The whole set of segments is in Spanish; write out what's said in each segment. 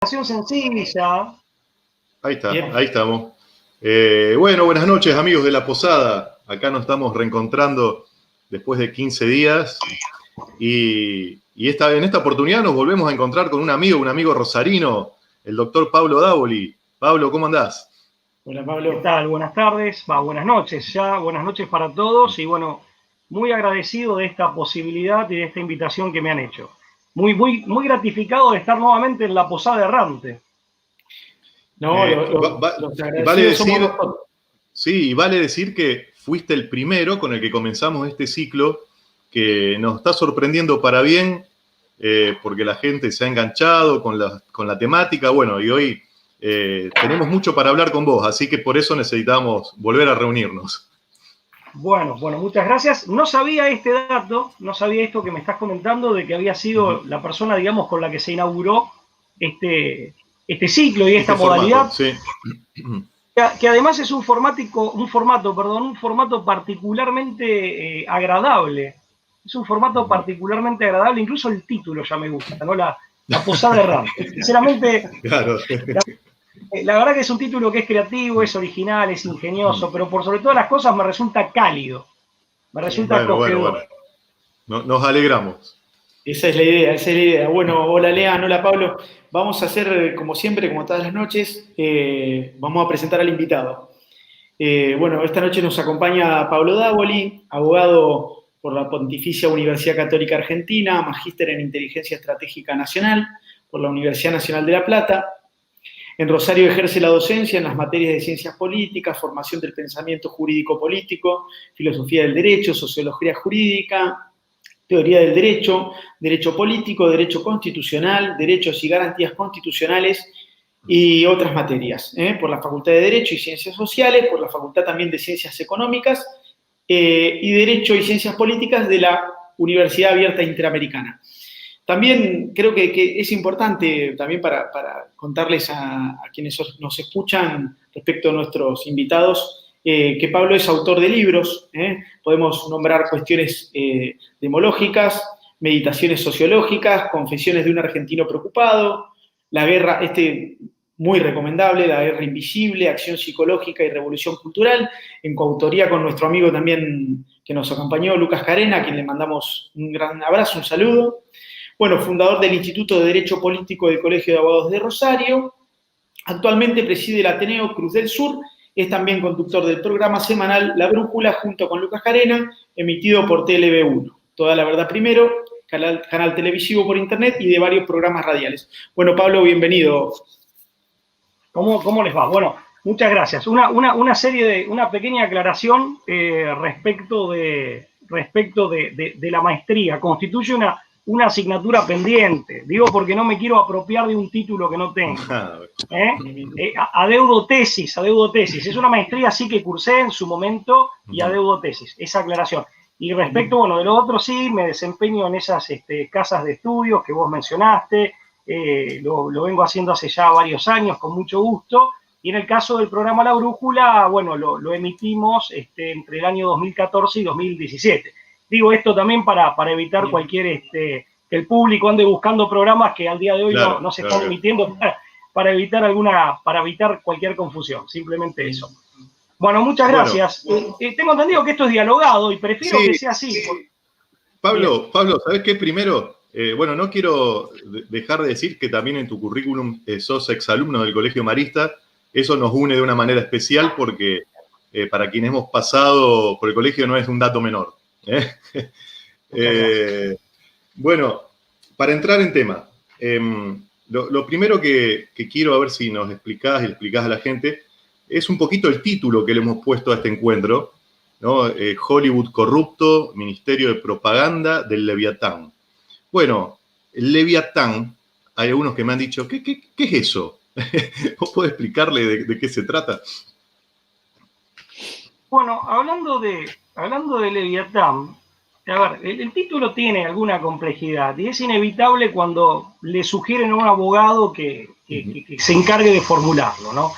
Sencilla. Ahí está, bien. Ahí estamos. Bueno, buenas noches, amigos de La Posada. Acá nos estamos reencontrando después de 15 días y en esta oportunidad nos volvemos a encontrar con un amigo rosarino, el doctor Pablo Dávoli. Pablo, ¿cómo andás? Hola, Pablo. ¿Qué tal? Buenas tardes, buenas noches ya, buenas noches para todos y bueno, muy agradecido de esta posibilidad y de esta invitación que me han hecho. Muy gratificado de estar nuevamente en La Posada Errante. No, vale decir, sí, vale decir que fuiste el primero con el que comenzamos este ciclo, que nos está sorprendiendo para bien, porque la gente se ha enganchado con la temática. Bueno, y hoy tenemos mucho para hablar con vos, así que por eso necesitamos volver a reunirnos. Bueno, muchas gracias. No sabía este dato, no sabía esto que me estás comentando, de que había sido la persona, digamos, con la que se inauguró este ciclo y esta modalidad. Formato, sí. Que además es un formato particularmente agradable. Es un formato particularmente agradable, incluso el título ya me gusta, ¿no? La Posada Errante. Sinceramente, claro. La verdad que es un título que es creativo, es original, es ingenioso, pero por sobre todas las cosas me resulta cálido, me resulta acogedor. Bueno. Nos alegramos. Esa es la idea. Bueno, hola Lean, hola Pablo. Vamos a hacer, como siempre, como todas las noches, vamos a presentar al invitado. Bueno, esta noche nos acompaña Pablo Dávoli, abogado por la Pontificia Universidad Católica Argentina, magíster en Inteligencia Estratégica Nacional por la Universidad Nacional de La Plata. En Rosario ejerce la docencia en las materias de ciencias políticas, formación del pensamiento jurídico-político, filosofía del derecho, sociología jurídica, teoría del derecho, derecho político, derecho constitucional, derechos y garantías constitucionales y otras materias, por la Facultad de Derecho y Ciencias Sociales, por la Facultad también de Ciencias Económicas y Derecho y Ciencias Políticas de la Universidad Abierta Interamericana. También creo que es importante también para contarles a quienes nos escuchan respecto a nuestros invitados que Pablo es autor de libros. Podemos nombrar cuestiones demológicas, meditaciones sociológicas, confesiones de un argentino preocupado, la guerra, muy recomendable, La guerra invisible, acción psicológica y revolución cultural, en coautoría con nuestro amigo también que nos acompañó, Lucas Carena, a quien le mandamos un gran abrazo, un saludo. Bueno, fundador del Instituto de Derecho Político del Colegio de Abogados de Rosario. Actualmente preside el Ateneo Cruz del Sur. Es también conductor del programa semanal La Brújula junto con Lucas Carena, emitido por TLB1. Toda la verdad primero, canal televisivo por internet y de varios programas radiales. Bueno, Pablo, bienvenido. ¿Cómo les va? Bueno, muchas gracias. Una pequeña aclaración respecto de la maestría. Constituye una asignatura pendiente. Digo porque no me quiero apropiar de un título que no tengo. Adeudo tesis. Es una maestría sí que cursé en su momento y adeudo tesis. Esa aclaración. Y respecto, bueno, de lo otro sí, me desempeño en esas casas de estudios que vos mencionaste. Lo vengo haciendo hace ya varios años con mucho gusto. Y en el caso del programa La Brújula, bueno, lo emitimos entre el año 2014 y 2017. Digo esto también para evitar cualquier, que el público ande buscando programas que al día de hoy no se están emitiendo para evitar cualquier confusión, simplemente eso. Bueno, muchas gracias. Tengo entendido que esto es dialogado y prefiero que sea así. Pablo, ¿sabés qué? Primero, no quiero dejar de decir que también en tu currículum sos exalumno del Colegio Marista. Eso nos une de una manera especial porque para quienes hemos pasado por el colegio no es un dato menor. Bueno, para entrar en tema, lo primero que quiero a ver si nos explicás y explicás a la gente es un poquito el título que le hemos puesto a este encuentro, ¿no? Hollywood corrupto, Ministerio de Propaganda del Leviatán. Bueno, el Leviatán, hay algunos que me han dicho, ¿qué es eso? ¿Vos podés explicarle de qué se trata? Bueno, hablando de Leviatán, a ver, el título tiene alguna complejidad y es inevitable cuando le sugieren a un abogado que se encargue de formularlo, ¿no?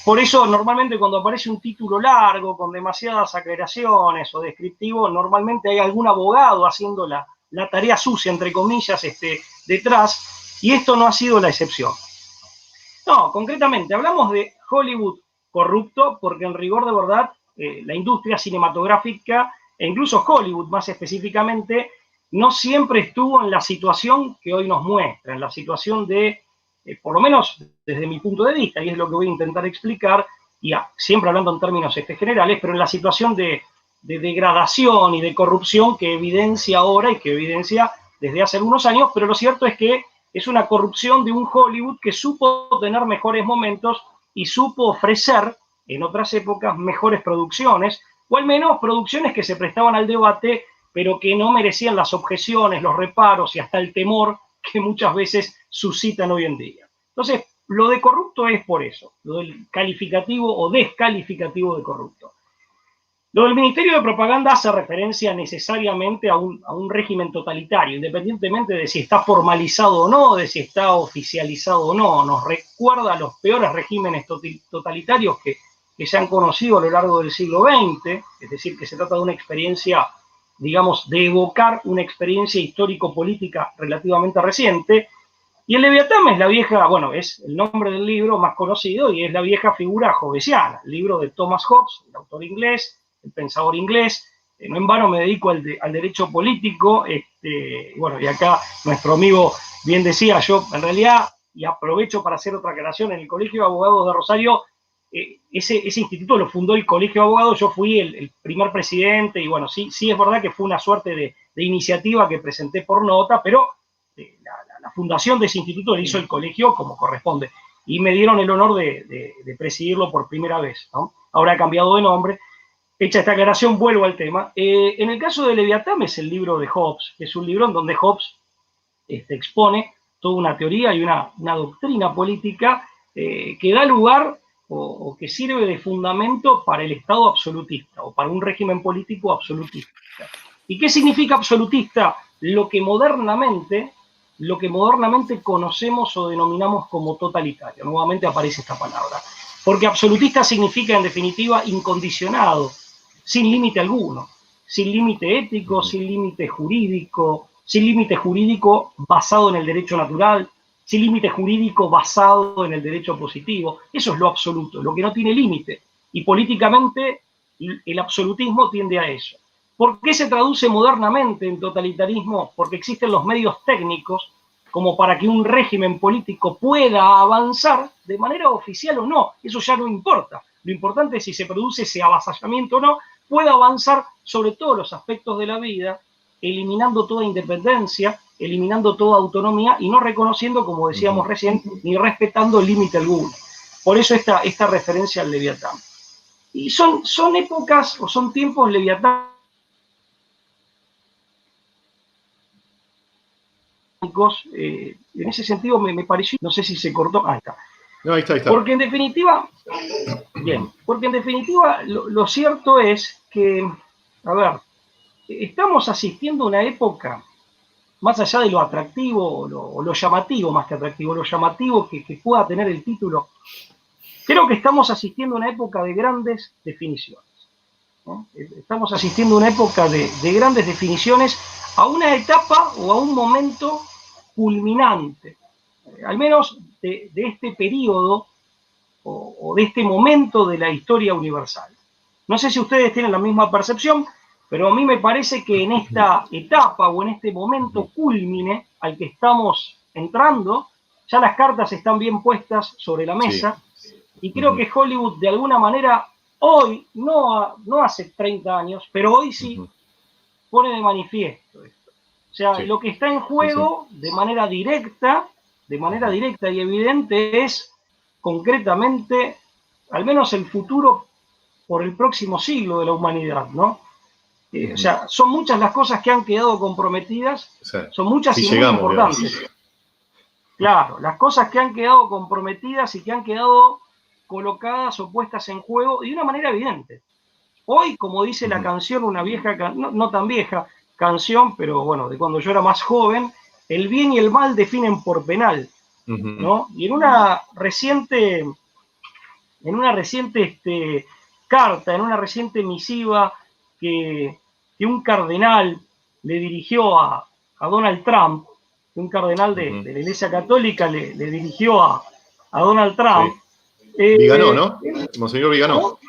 Por eso, normalmente cuando aparece un título largo, con demasiadas aclaraciones o descriptivo, normalmente hay algún abogado haciendo la tarea sucia, entre comillas, detrás. y esto no ha sido la excepción. No, concretamente, hablamos de Hollywood corrupto porque en rigor de verdad la industria cinematográfica, e incluso Hollywood más específicamente, no siempre estuvo en la situación que hoy nos muestra, en la situación de, por lo menos desde mi punto de vista, y es lo que voy a intentar explicar, y siempre hablando en términos generales, pero en la situación de degradación y de corrupción que evidencia ahora y que evidencia desde hace algunos años, pero lo cierto es que es una corrupción de un Hollywood que supo tener mejores momentos y supo ofrecer en otras épocas mejores producciones, o al menos producciones que se prestaban al debate, pero que no merecían las objeciones, los reparos y hasta el temor que muchas veces suscitan hoy en día. Entonces, lo de corrupto es por eso, lo del calificativo o descalificativo de corrupto. Lo del Ministerio de Propaganda hace referencia necesariamente a un régimen totalitario, independientemente de si está formalizado o no, de si está oficializado o no. Nos recuerda a los peores regímenes totalitarios que se han conocido a lo largo del siglo XX, es decir, que se trata de una experiencia, digamos, de evocar una experiencia histórico-política relativamente reciente. Y el Leviatán es la vieja, bueno, es el nombre del libro más conocido y es la vieja figura hobbesiana, el libro de Thomas Hobbes, el autor inglés, el pensador inglés. No en vano me dedico al derecho político, bueno, y acá nuestro amigo bien decía, yo en realidad, y aprovecho para hacer otra aclaración, en el Colegio de Abogados de Rosario, ese instituto lo fundó el Colegio de Abogados, yo fui el primer presidente, y bueno, sí es verdad que fue una suerte de iniciativa que presenté por nota, pero la fundación de ese instituto la hizo el colegio como corresponde, y me dieron el honor de presidirlo por primera vez, ¿no? Ahora ha cambiado de nombre. Hecha esta aclaración, vuelvo al tema. En el caso de Leviatán es el libro de Hobbes, que es un libro en donde Hobbes expone toda una teoría y una doctrina política que da lugar o que sirve de fundamento para el Estado absolutista o para un régimen político absolutista. ¿Y qué significa absolutista? Lo que modernamente conocemos o denominamos como totalitario. Nuevamente aparece esta palabra. Porque absolutista significa, en definitiva, incondicionado, sin límite alguno, sin límite ético, sin límite jurídico basado en el derecho natural, sin límite jurídico basado en el derecho positivo. Eso es lo absoluto, lo que no tiene límite. Y políticamente el absolutismo tiende a eso. ¿Por qué se traduce modernamente en totalitarismo? Porque existen los medios técnicos como para que un régimen político pueda avanzar de manera oficial o no. Eso ya no importa. Lo importante es si se produce ese avasallamiento o no, pueda avanzar sobre todos los aspectos de la vida, eliminando toda independencia, eliminando toda autonomía y no reconociendo, como decíamos recién, ni respetando límite alguno. Por eso esta referencia al Leviatán. Y son épocas o son tiempos Leviatán. En ese sentido me pareció, no sé si se cortó, está. No, ahí está. Porque en definitiva, lo cierto es que, a ver, estamos asistiendo a una época, más allá de lo atractivo o lo llamativo, más que atractivo, lo llamativo que pueda tener el título, creo que estamos asistiendo a una época de grandes definiciones, ¿no? Estamos asistiendo a una época de grandes definiciones, a una etapa o a un momento culminante, al menos de este periodo o de este momento de la historia universal. No sé si ustedes tienen la misma percepción, pero a mí me parece que en esta etapa o en este momento cúlmine al que estamos entrando, ya las cartas están bien puestas sobre la mesa, y creo que Hollywood de alguna manera hoy, no hace 30 años, pero hoy sí pone de manifiesto esto. O sea, lo que está en juego de manera directa y evidente es concretamente, al menos el futuro por el próximo siglo de la humanidad, ¿no? O sea, son muchas las cosas que han quedado comprometidas, son muchas y muy importantes. Claro, las cosas que han quedado comprometidas y que han quedado colocadas o puestas en juego de una manera evidente. Hoy, como dice la canción, una vieja, no tan vieja canción, pero bueno, de cuando yo era más joven, el bien y el mal definen por penal, ¿no? Y en una reciente carta, en una reciente misiva que un cardenal le dirigió a Donald Trump, que un cardenal de la Iglesia Católica le dirigió a Donald Trump. Sí. Viganó, ¿no? Monseñor Viganó.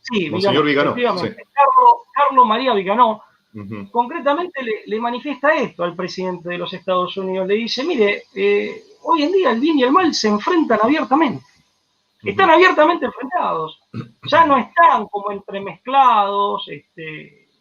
Sí, Monseñor Viganó, efectivamente. Sí. Carlos María Viganó, concretamente le manifiesta esto al presidente de los Estados Unidos. Le dice, mire, hoy en día el bien y el mal se enfrentan abiertamente. Están abiertamente enfrentados. Ya no están como entremezclados,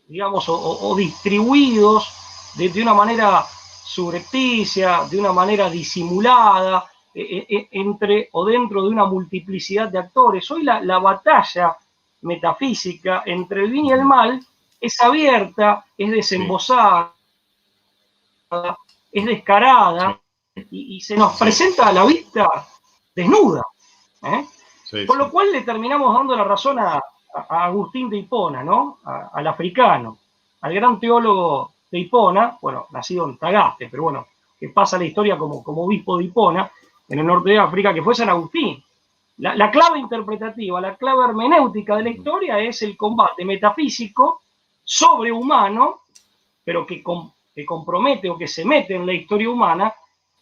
digamos, o distribuidos de una manera subrepticia, de una manera disimulada, entre o dentro de una multiplicidad de actores. Hoy la batalla metafísica entre el bien y el mal es abierta, es desembosada, es descarada, y se nos presenta a la vista desnuda. Con lo cual le terminamos dando la razón a Agustín de Hipona, ¿no? Al africano, al gran teólogo de Hipona, bueno, nacido en Tagaste, pero bueno, que pasa la historia como obispo de Hipona, en el norte de África, que fue San Agustín. La clave interpretativa, la clave hermenéutica de la historia es el combate metafísico, sobrehumano, pero que compromete o que se mete en la historia humana,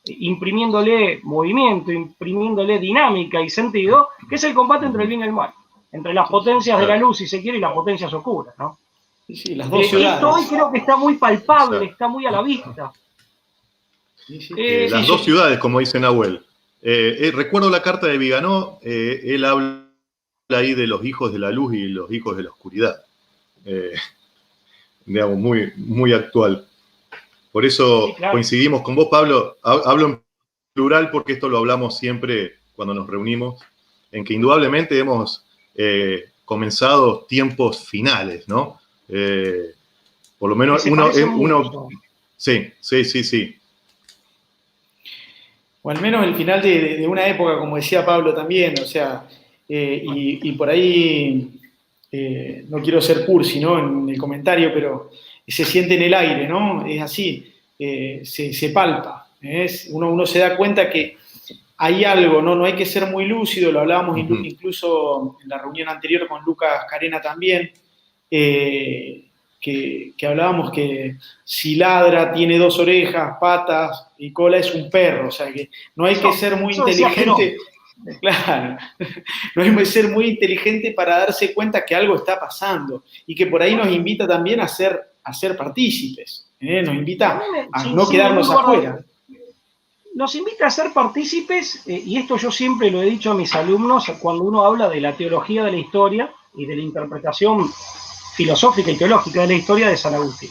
imprimiéndole movimiento, imprimiéndole dinámica y sentido, que es el combate entre el bien y el mal, entre las potencias de la luz, si se quiere, y las potencias oscuras, ¿no? Sí, las dos ciudades. Esto hoy creo que está muy palpable, está muy a la vista. Las dos ciudades, como dice Nahuel. Recuerdo la carta de Viganó, él habla ahí de los hijos de la luz y los hijos de la oscuridad. Digamos, muy, muy actual. Por eso sí, claro, coincidimos con vos, Pablo. Hablo en plural porque esto lo hablamos siempre cuando nos reunimos, en que indudablemente hemos comenzado tiempos finales, ¿no? Por lo menos uno sí. O al menos el final de una época, como decía Pablo también, o sea, y por ahí, no quiero ser cursi, ¿no? En el comentario, pero se siente en el aire, ¿no? Es así, se palpa. Uno se da cuenta que hay algo, ¿no? No hay que ser muy lúcido, lo hablábamos incluso en la reunión anterior con Lucas Carena también, que hablábamos que si ladra, tiene 2 orejas, patas y cola, es un perro, o sea que no hay que ser muy inteligente. Claro, no hay que ser muy inteligente para darse cuenta que algo está pasando y que por ahí nos invita también a ser partícipes, nos invita a no quedarnos afuera. Nos invita a ser partícipes, y esto yo siempre lo he dicho a mis alumnos cuando uno habla de la teología de la historia y de la interpretación filosófica y teológica de la historia de San Agustín,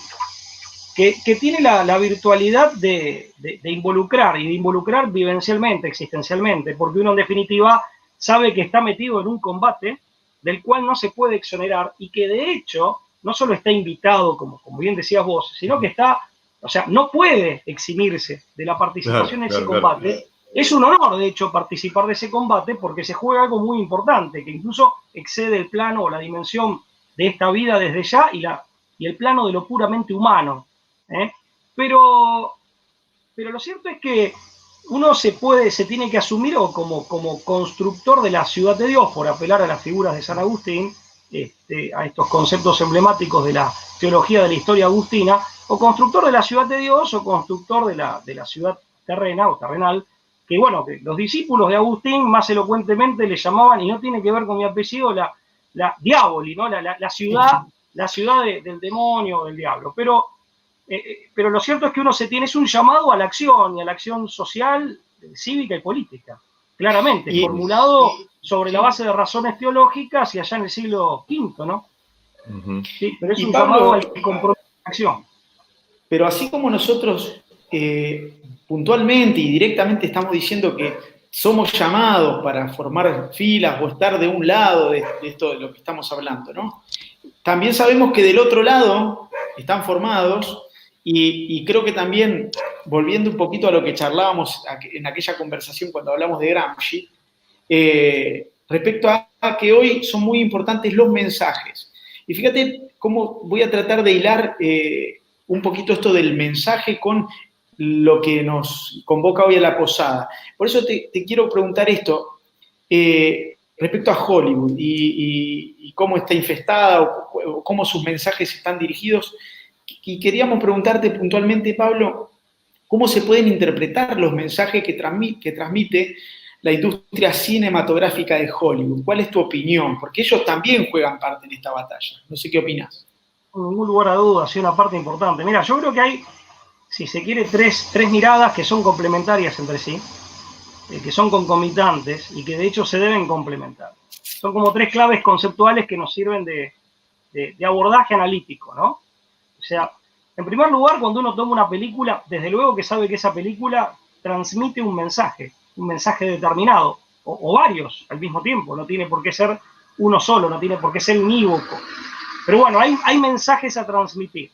que tiene la virtualidad de involucrar, y de involucrar vivencialmente, existencialmente, porque uno en definitiva sabe que está metido en un combate del cual no se puede exonerar, y que de hecho no solo está invitado, como bien decías vos, sino que está, o sea, no puede eximirse de la participación en ese combate. Claro. Es un honor, de hecho, participar de ese combate, porque se juega algo muy importante, que incluso excede el plano o la dimensión de esta vida desde ya y el plano de lo puramente humano. Pero lo cierto es que uno se tiene que asumir como constructor de la ciudad de Dios, por apelar a las figuras de San Agustín, a estos conceptos emblemáticos de la teología de la historia agustina, o constructor de la ciudad de Dios, o constructor de la ciudad terrena o terrenal, que bueno, que los discípulos de Agustín más elocuentemente le llamaban, y no tiene que ver con mi apellido, la Diaboli, ¿no? la ciudad del demonio, del diablo. Pero lo cierto es que es un llamado a la acción, y a la acción social, cívica y política, claramente, formulado sobre la base de razones teológicas y allá en el siglo V, ¿no? Sí, pero es un llamado al compromiso de acción. Pero así como nosotros puntualmente y directamente estamos diciendo que somos llamados para formar filas o estar de un lado de esto de lo que estamos hablando, ¿no? También sabemos que del otro lado están formados, y creo que también, volviendo un poquito a lo que charlábamos en aquella conversación cuando hablamos de Gramsci, respecto a que hoy son muy importantes los mensajes. Y fíjate cómo voy a tratar de hilar un poquito esto del mensaje con lo que nos convoca hoy a la posada. Por eso te quiero preguntar esto, respecto a Hollywood y cómo está infestada o cómo sus mensajes están dirigidos. Y queríamos preguntarte puntualmente, Pablo, cómo se pueden interpretar los mensajes que transmite la industria cinematográfica de Hollywood. ¿Cuál es tu opinión? Porque ellos también juegan parte en esta batalla. No sé qué opinas. Sin ningún lugar a dudas, sí, una parte importante. Mira, yo creo que hay, si se quiere, tres miradas que son complementarias entre sí, que son concomitantes y que de hecho se deben complementar. Son como tres claves conceptuales que nos sirven de abordaje analítico, ¿no? O sea, en primer lugar, cuando uno toma una película, desde luego que sabe que esa película transmite un mensaje determinado, o varios al mismo tiempo, no tiene por qué ser uno solo, no tiene por qué ser unívoco. Pero bueno, hay mensajes a transmitir.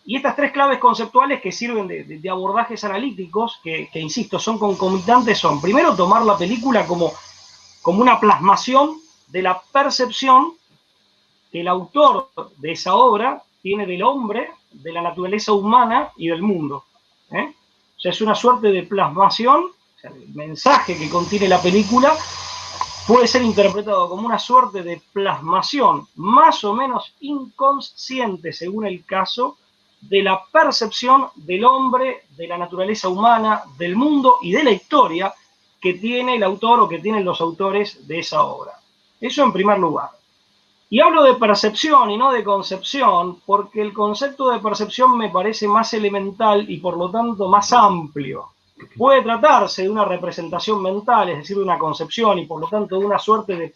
Y estas tres claves conceptuales que sirven de abordajes analíticos, que insisto, son concomitantes, son, primero, tomar la película como una plasmación de la percepción que el autor de esa obra tiene del hombre, de la naturaleza humana y del mundo. O sea, es una suerte de plasmación, o sea, el mensaje que contiene la película puede ser interpretado como una suerte de plasmación más o menos inconsciente, según el caso, de la percepción del hombre, de la naturaleza humana, del mundo y de la historia que tiene el autor o que tienen los autores de esa obra. Eso en primer lugar. Y hablo de percepción y no de concepción, porque el concepto de percepción me parece más elemental y por lo tanto más amplio. Puede tratarse de una representación mental, es decir, de una concepción y por lo tanto de una suerte de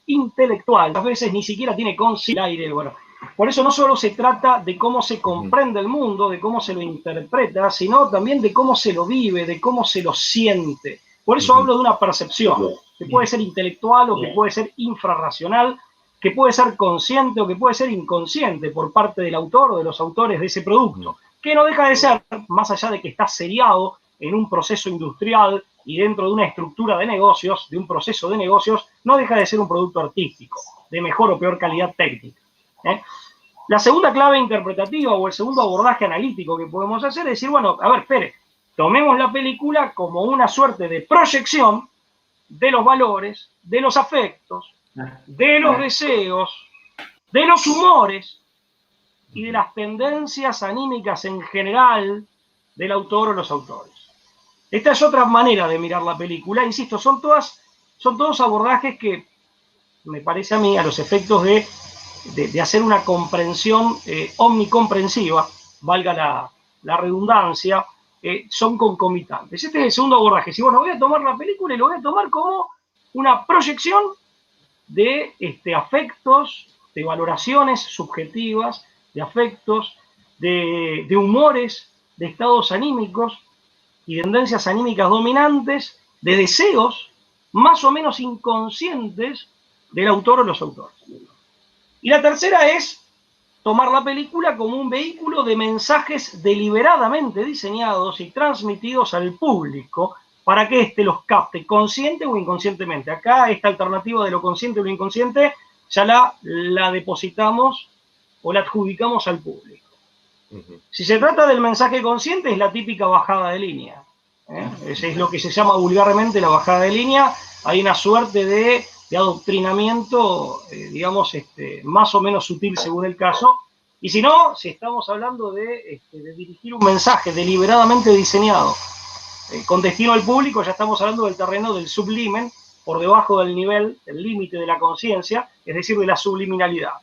intelectual, a veces ni siquiera tiene conciencia del aire, bueno. Por eso no solo se trata de cómo se comprende el mundo, de cómo se lo interpreta, sino también de cómo se lo vive, de cómo se lo siente. Por eso hablo de una percepción, que puede ser intelectual o que puede ser infrarracional, que puede ser consciente o que puede ser inconsciente por parte del autor o de los autores de ese producto, que no deja de ser, más allá de que está seriado en un proceso industrial y dentro de una estructura de negocios, de un proceso de negocios, no deja de ser un producto artístico, de mejor o peor calidad técnica. La segunda clave interpretativa o el segundo abordaje analítico que podemos hacer es decir, bueno, a ver, espere, tomemos la película como una suerte de proyección de los valores, de los afectos, de los deseos, de los humores y de las tendencias anímicas en general del autor o los autores. Esta es otra manera de mirar la película, insisto, son todos abordajes que, me parece a mí, a los efectos de hacer una comprensión omnicomprensiva, valga la redundancia, son concomitantes. Este es el segundo abordaje. Si bueno, voy a tomar la película y lo voy a tomar como una proyección de afectos, de valoraciones subjetivas, de afectos, de humores, de estados anímicos y tendencias anímicas dominantes, de deseos más o menos inconscientes del autor o los autores. Y la tercera es tomar la película como un vehículo de mensajes deliberadamente diseñados y transmitidos al público para que éste los capte consciente o inconscientemente. Acá esta alternativa de lo consciente o lo inconsciente ya la depositamos o la adjudicamos al público. Si se trata del mensaje consciente, es la típica bajada de línea. Es lo que se llama vulgarmente la bajada de línea. Hay una suerte de adoctrinamiento, digamos, más o menos sutil según el caso. Y si no, si estamos hablando de dirigir un mensaje deliberadamente diseñado con destino al público, ya estamos hablando del terreno del sublimen, por debajo del nivel, del límite de la conciencia, es decir, de la subliminalidad.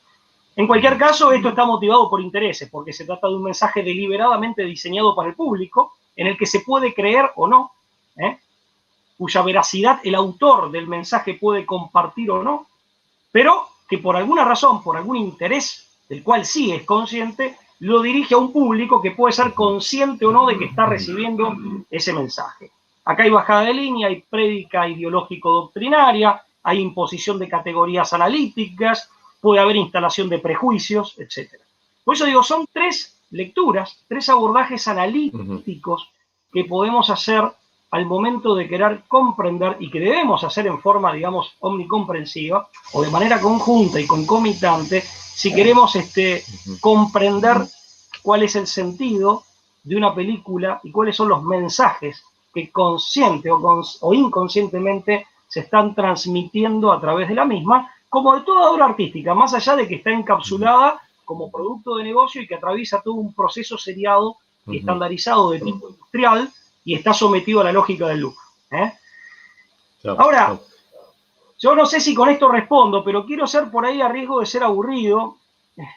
En cualquier caso, esto está motivado por intereses, porque se trata de un mensaje deliberadamente diseñado para el público, en el que se puede creer o no, cuya veracidad el autor del mensaje puede compartir o no, pero que por alguna razón, por algún interés, del cual sí es consciente, lo dirige a un público que puede ser consciente o no de que está recibiendo ese mensaje. Acá hay bajada de línea, hay prédica ideológico-doctrinaria, hay imposición de categorías analíticas, puede haber instalación de prejuicios, etc. Por eso digo, son tres lecturas, tres abordajes analíticos que podemos hacer al momento de querer comprender y que debemos hacer en forma, digamos, omnicomprensiva o de manera conjunta y concomitante si queremos comprender cuál es el sentido de una película y cuáles son los mensajes que consciente o inconscientemente se están transmitiendo a través de la misma, como de toda obra artística, más allá de que está encapsulada como producto de negocio y que atraviesa todo un proceso seriado y estandarizado de tipo industrial y está sometido a la lógica del lucro. Ahora, yo no sé si con esto respondo, pero quiero ser por ahí, a riesgo de ser aburrido,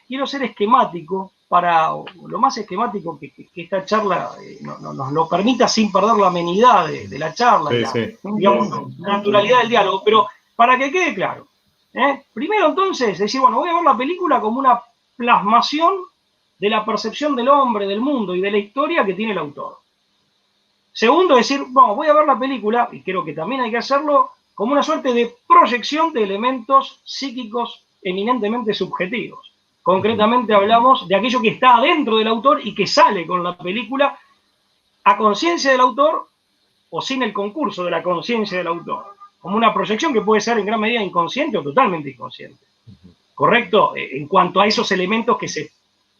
quiero ser esquemático, para lo más esquemático que esta charla nos lo permita sin perder la amenidad de la charla, digamos, la naturalidad del diálogo, pero para que quede claro. Primero entonces, decir, bueno, voy a ver la película como una plasmación de la percepción del hombre, del mundo y de la historia que tiene el autor. Segundo, decir, bueno, voy a ver la película, y creo que también hay que hacerlo, como una suerte de proyección de elementos psíquicos eminentemente subjetivos. Concretamente hablamos de aquello que está adentro del autor y que sale con la película a conciencia del autor o sin el concurso de la conciencia del autor. Como una proyección que puede ser en gran medida inconsciente o totalmente inconsciente. ¿Correcto? En cuanto a esos elementos que se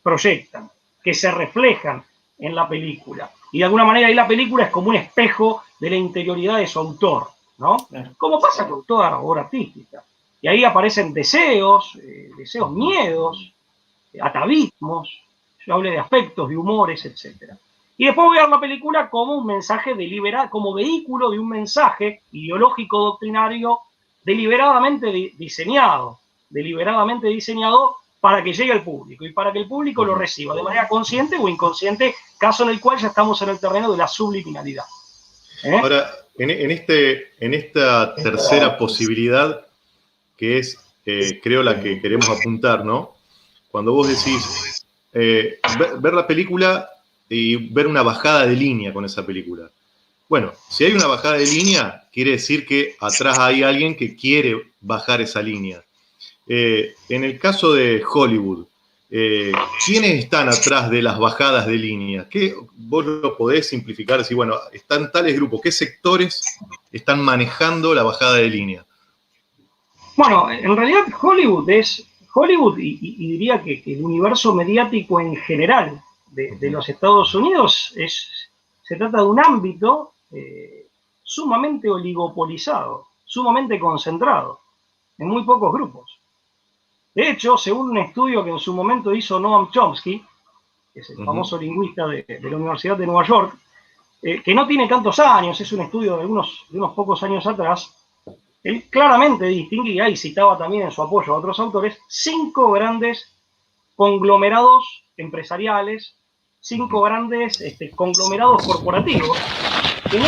proyectan, que se reflejan en la película. Y de alguna manera ahí la película es como un espejo de la interioridad de su autor, ¿no? Como pasa con toda obra artística. Y ahí aparecen deseos, miedos, atavismos, yo hablé de aspectos, de humores, etc. Y después voy a ver la película como un mensaje deliberado, como vehículo de un mensaje ideológico doctrinario deliberadamente diseñado para que llegue al público y para que el público lo reciba de manera consciente o inconsciente, caso en el cual ya estamos en el terreno de la subliminalidad. Ahora, en esta tercera posibilidad, que es, creo, la que queremos apuntar, ¿no? Cuando vos decís ver la película y ver una bajada de línea con esa película. Bueno, si hay una bajada de línea, quiere decir que atrás hay alguien que quiere bajar esa línea. En el caso de Hollywood, ¿quiénes están atrás de las bajadas de línea? ¿Qué, vos lo podés simplificar? Decir, bueno, están tales grupos, ¿qué sectores están manejando la bajada de línea? Bueno, en realidad Hollywood y diría que el universo mediático en general de los Estados Unidos se trata de un ámbito sumamente oligopolizado, sumamente concentrado, en muy pocos grupos. De hecho, según un estudio que en su momento hizo Noam Chomsky, que es el famoso lingüista de la Universidad de Nueva York, que no tiene tantos años, es un estudio de unos pocos años atrás, él claramente distinguía, y citaba también en su apoyo a otros autores, 5 grandes conglomerados empresariales, 5 grandes conglomerados corporativos, que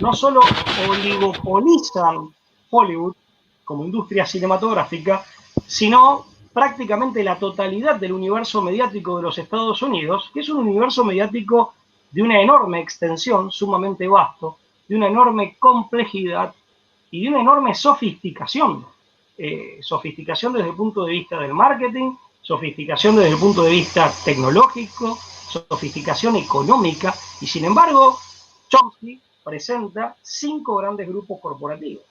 no solo oligopolizan Hollywood como industria cinematográfica, sino prácticamente la totalidad del universo mediático de los Estados Unidos, que es un universo mediático de una enorme extensión, sumamente vasto, de una enorme complejidad y de una enorme sofisticación. Sofisticación desde el punto de vista del marketing, sofisticación desde el punto de vista tecnológico, sofisticación económica, y sin embargo, Chomsky presenta 5 grandes grupos corporativos.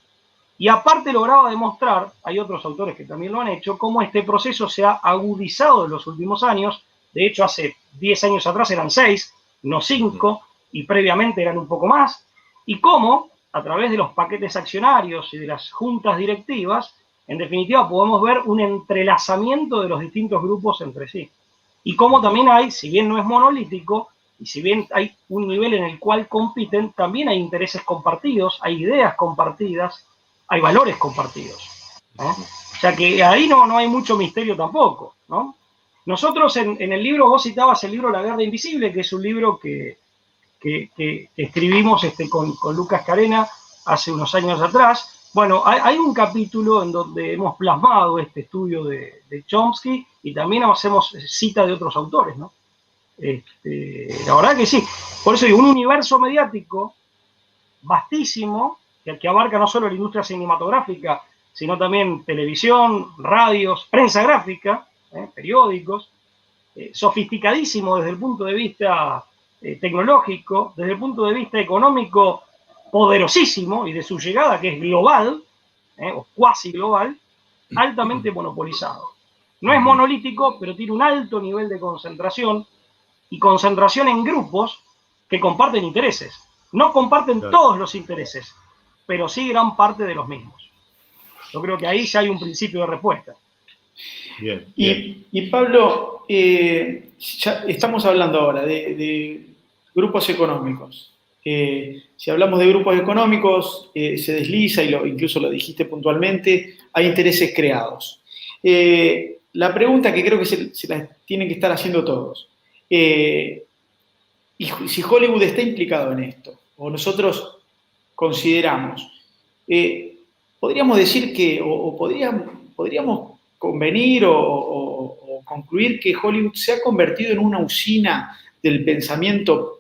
Y aparte lograba demostrar, hay otros autores que también lo han hecho, cómo este proceso se ha agudizado en los últimos años. De hecho, hace 10 años atrás eran 6, no 5, y previamente eran un poco más, y cómo, a través de los paquetes accionarios y de las juntas directivas, en definitiva podemos ver un entrelazamiento de los distintos grupos entre sí. Y cómo también hay, si bien no es monolítico, y si bien hay un nivel en el cual compiten, también hay intereses compartidos, hay ideas compartidas, hay valores compartidos. O sea que ahí no hay mucho misterio tampoco, ¿no? Nosotros en el libro, vos citabas el libro La Guerra Invisible, que es un libro que escribimos con Lucas Carena hace unos años atrás. Bueno, hay un capítulo en donde hemos plasmado este estudio de Chomsky y también hacemos cita de otros autores, ¿no? La verdad que sí. Por eso digo, un universo mediático vastísimo que abarca no solo la industria cinematográfica, sino también televisión, radios, prensa gráfica, periódicos, sofisticadísimo desde el punto de vista tecnológico, desde el punto de vista económico, poderosísimo, y de su llegada, que es global, o cuasi global, altamente monopolizado. No es monolítico, pero tiene un alto nivel de concentración, y concentración en grupos que comparten intereses. No comparten Claro. todos los intereses, pero sí gran parte de los mismos. Yo creo que ahí ya hay un principio de respuesta. Bien, bien. Y Pablo, ya estamos hablando ahora de grupos económicos. Si hablamos de grupos económicos, se desliza, incluso lo dijiste puntualmente, hay intereses creados. La pregunta que creo que se la tienen que estar haciendo todos, y si Hollywood está implicado en esto, o nosotros consideramos, podríamos decir que, o podríamos convenir o concluir que Hollywood se ha convertido en una usina del pensamiento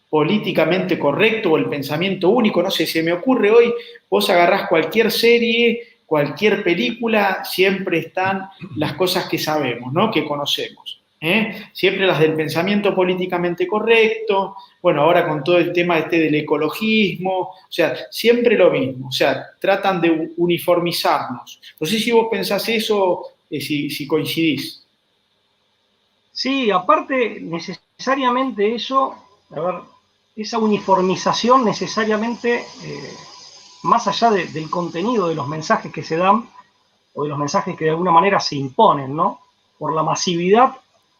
políticamente correcto o el pensamiento único. No sé, se me ocurre hoy, vos agarrás cualquier serie, cualquier película, siempre están las cosas que sabemos, ¿no? Que conocemos. Siempre las del pensamiento políticamente correcto, bueno, ahora con todo el tema del ecologismo, o sea, siempre lo mismo, o sea, tratan de uniformizarnos. No sé si vos pensás eso, si coincidís. Sí, aparte, necesariamente eso, a ver, esa uniformización necesariamente, más allá del contenido de los mensajes que se dan, o de los mensajes que de alguna manera se imponen, ¿no? Por la masividad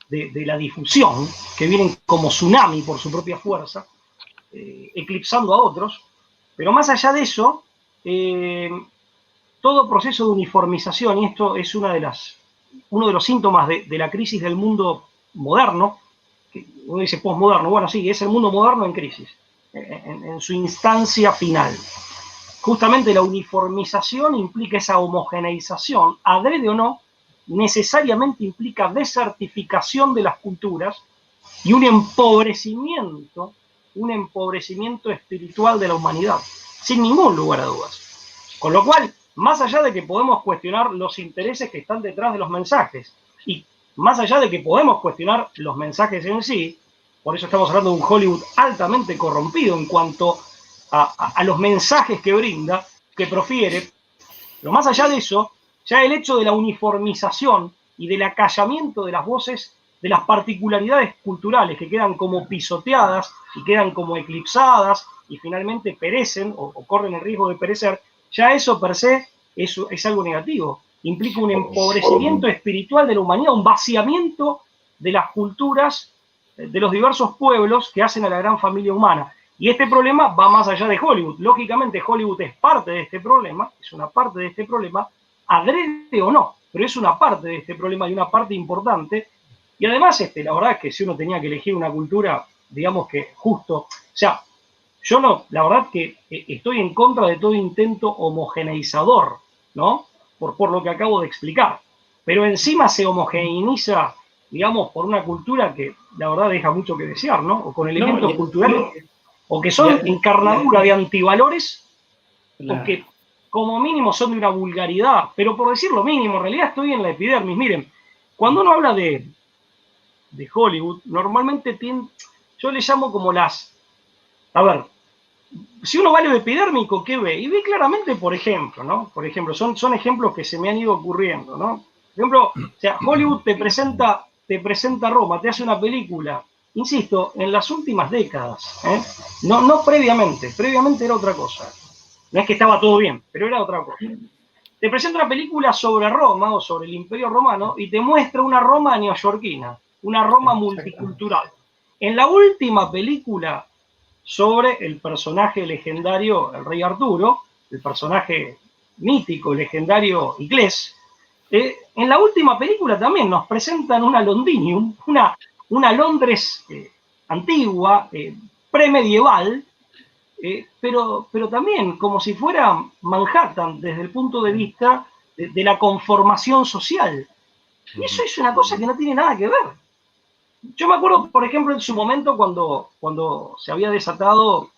de la difusión, que vienen como tsunami por su propia fuerza, eclipsando a otros, pero más allá de eso, todo proceso de uniformización, y esto es uno de los síntomas de la crisis del mundo moderno, que uno dice postmoderno, bueno, sí, es el mundo moderno en crisis, en su instancia final. Justamente la uniformización implica esa homogeneización, adrede o no, necesariamente implica desertificación de las culturas y un empobrecimiento espiritual de la humanidad, sin ningún lugar a dudas. Con lo cual, más allá de que podemos cuestionar los intereses que están detrás de los mensajes, y más allá de que podemos cuestionar los mensajes en sí, por eso estamos hablando de un Hollywood altamente corrompido en cuanto a los mensajes que brinda, que profiere, pero más allá de eso, ya el hecho de la uniformización y del acallamiento de las voces, de las particularidades culturales que quedan como pisoteadas y quedan como eclipsadas y finalmente perecen o corren el riesgo de perecer, ya eso per se es algo negativo. Implica un empobrecimiento espiritual de la humanidad, un vaciamiento de las culturas de los diversos pueblos que hacen a la gran familia humana. Y este problema va más allá de Hollywood. Lógicamente Hollywood es parte de este problema, es una parte de este problema, adrede o no, pero es una parte de este problema y una parte importante. Y además, la verdad es que si uno tenía que elegir una cultura, digamos que justo, o sea, yo no, la verdad que estoy en contra de todo intento homogeneizador, ¿no? Por lo que acabo de explicar. Pero encima se homogeneiza, digamos, por una cultura que la verdad deja mucho que desear, ¿no? O con elementos culturales, o que son encarnadura de antivalores, o que como mínimo son de una vulgaridad, pero por decir lo mínimo, en realidad estoy en la epidermis. Miren, cuando uno habla de Hollywood, normalmente yo le llamo como a ver, si uno va a lo epidérmico, ¿qué ve? Y ve claramente, por ejemplo, ¿no? Por ejemplo, son ejemplos que se me han ido ocurriendo, ¿no? Por ejemplo, o sea, Hollywood te presenta Roma, te hace una película, insisto, en las últimas décadas, ¿eh? No previamente era otra cosa. No es que estaba todo bien, pero era otra cosa. Te presenta una película sobre Roma o sobre el Imperio Romano y te muestra una Roma neoyorquina, una Roma multicultural. En la última película sobre el personaje legendario, el rey Arturo, el personaje mítico, legendario inglés, en la última película también nos presentan una Londinium, una Londres antigua, premedieval, pero también como si fuera Manhattan desde el punto de vista de la conformación social. Y eso es una cosa que no tiene nada que ver. Yo me acuerdo, por ejemplo, en su momento cuando se había desatado,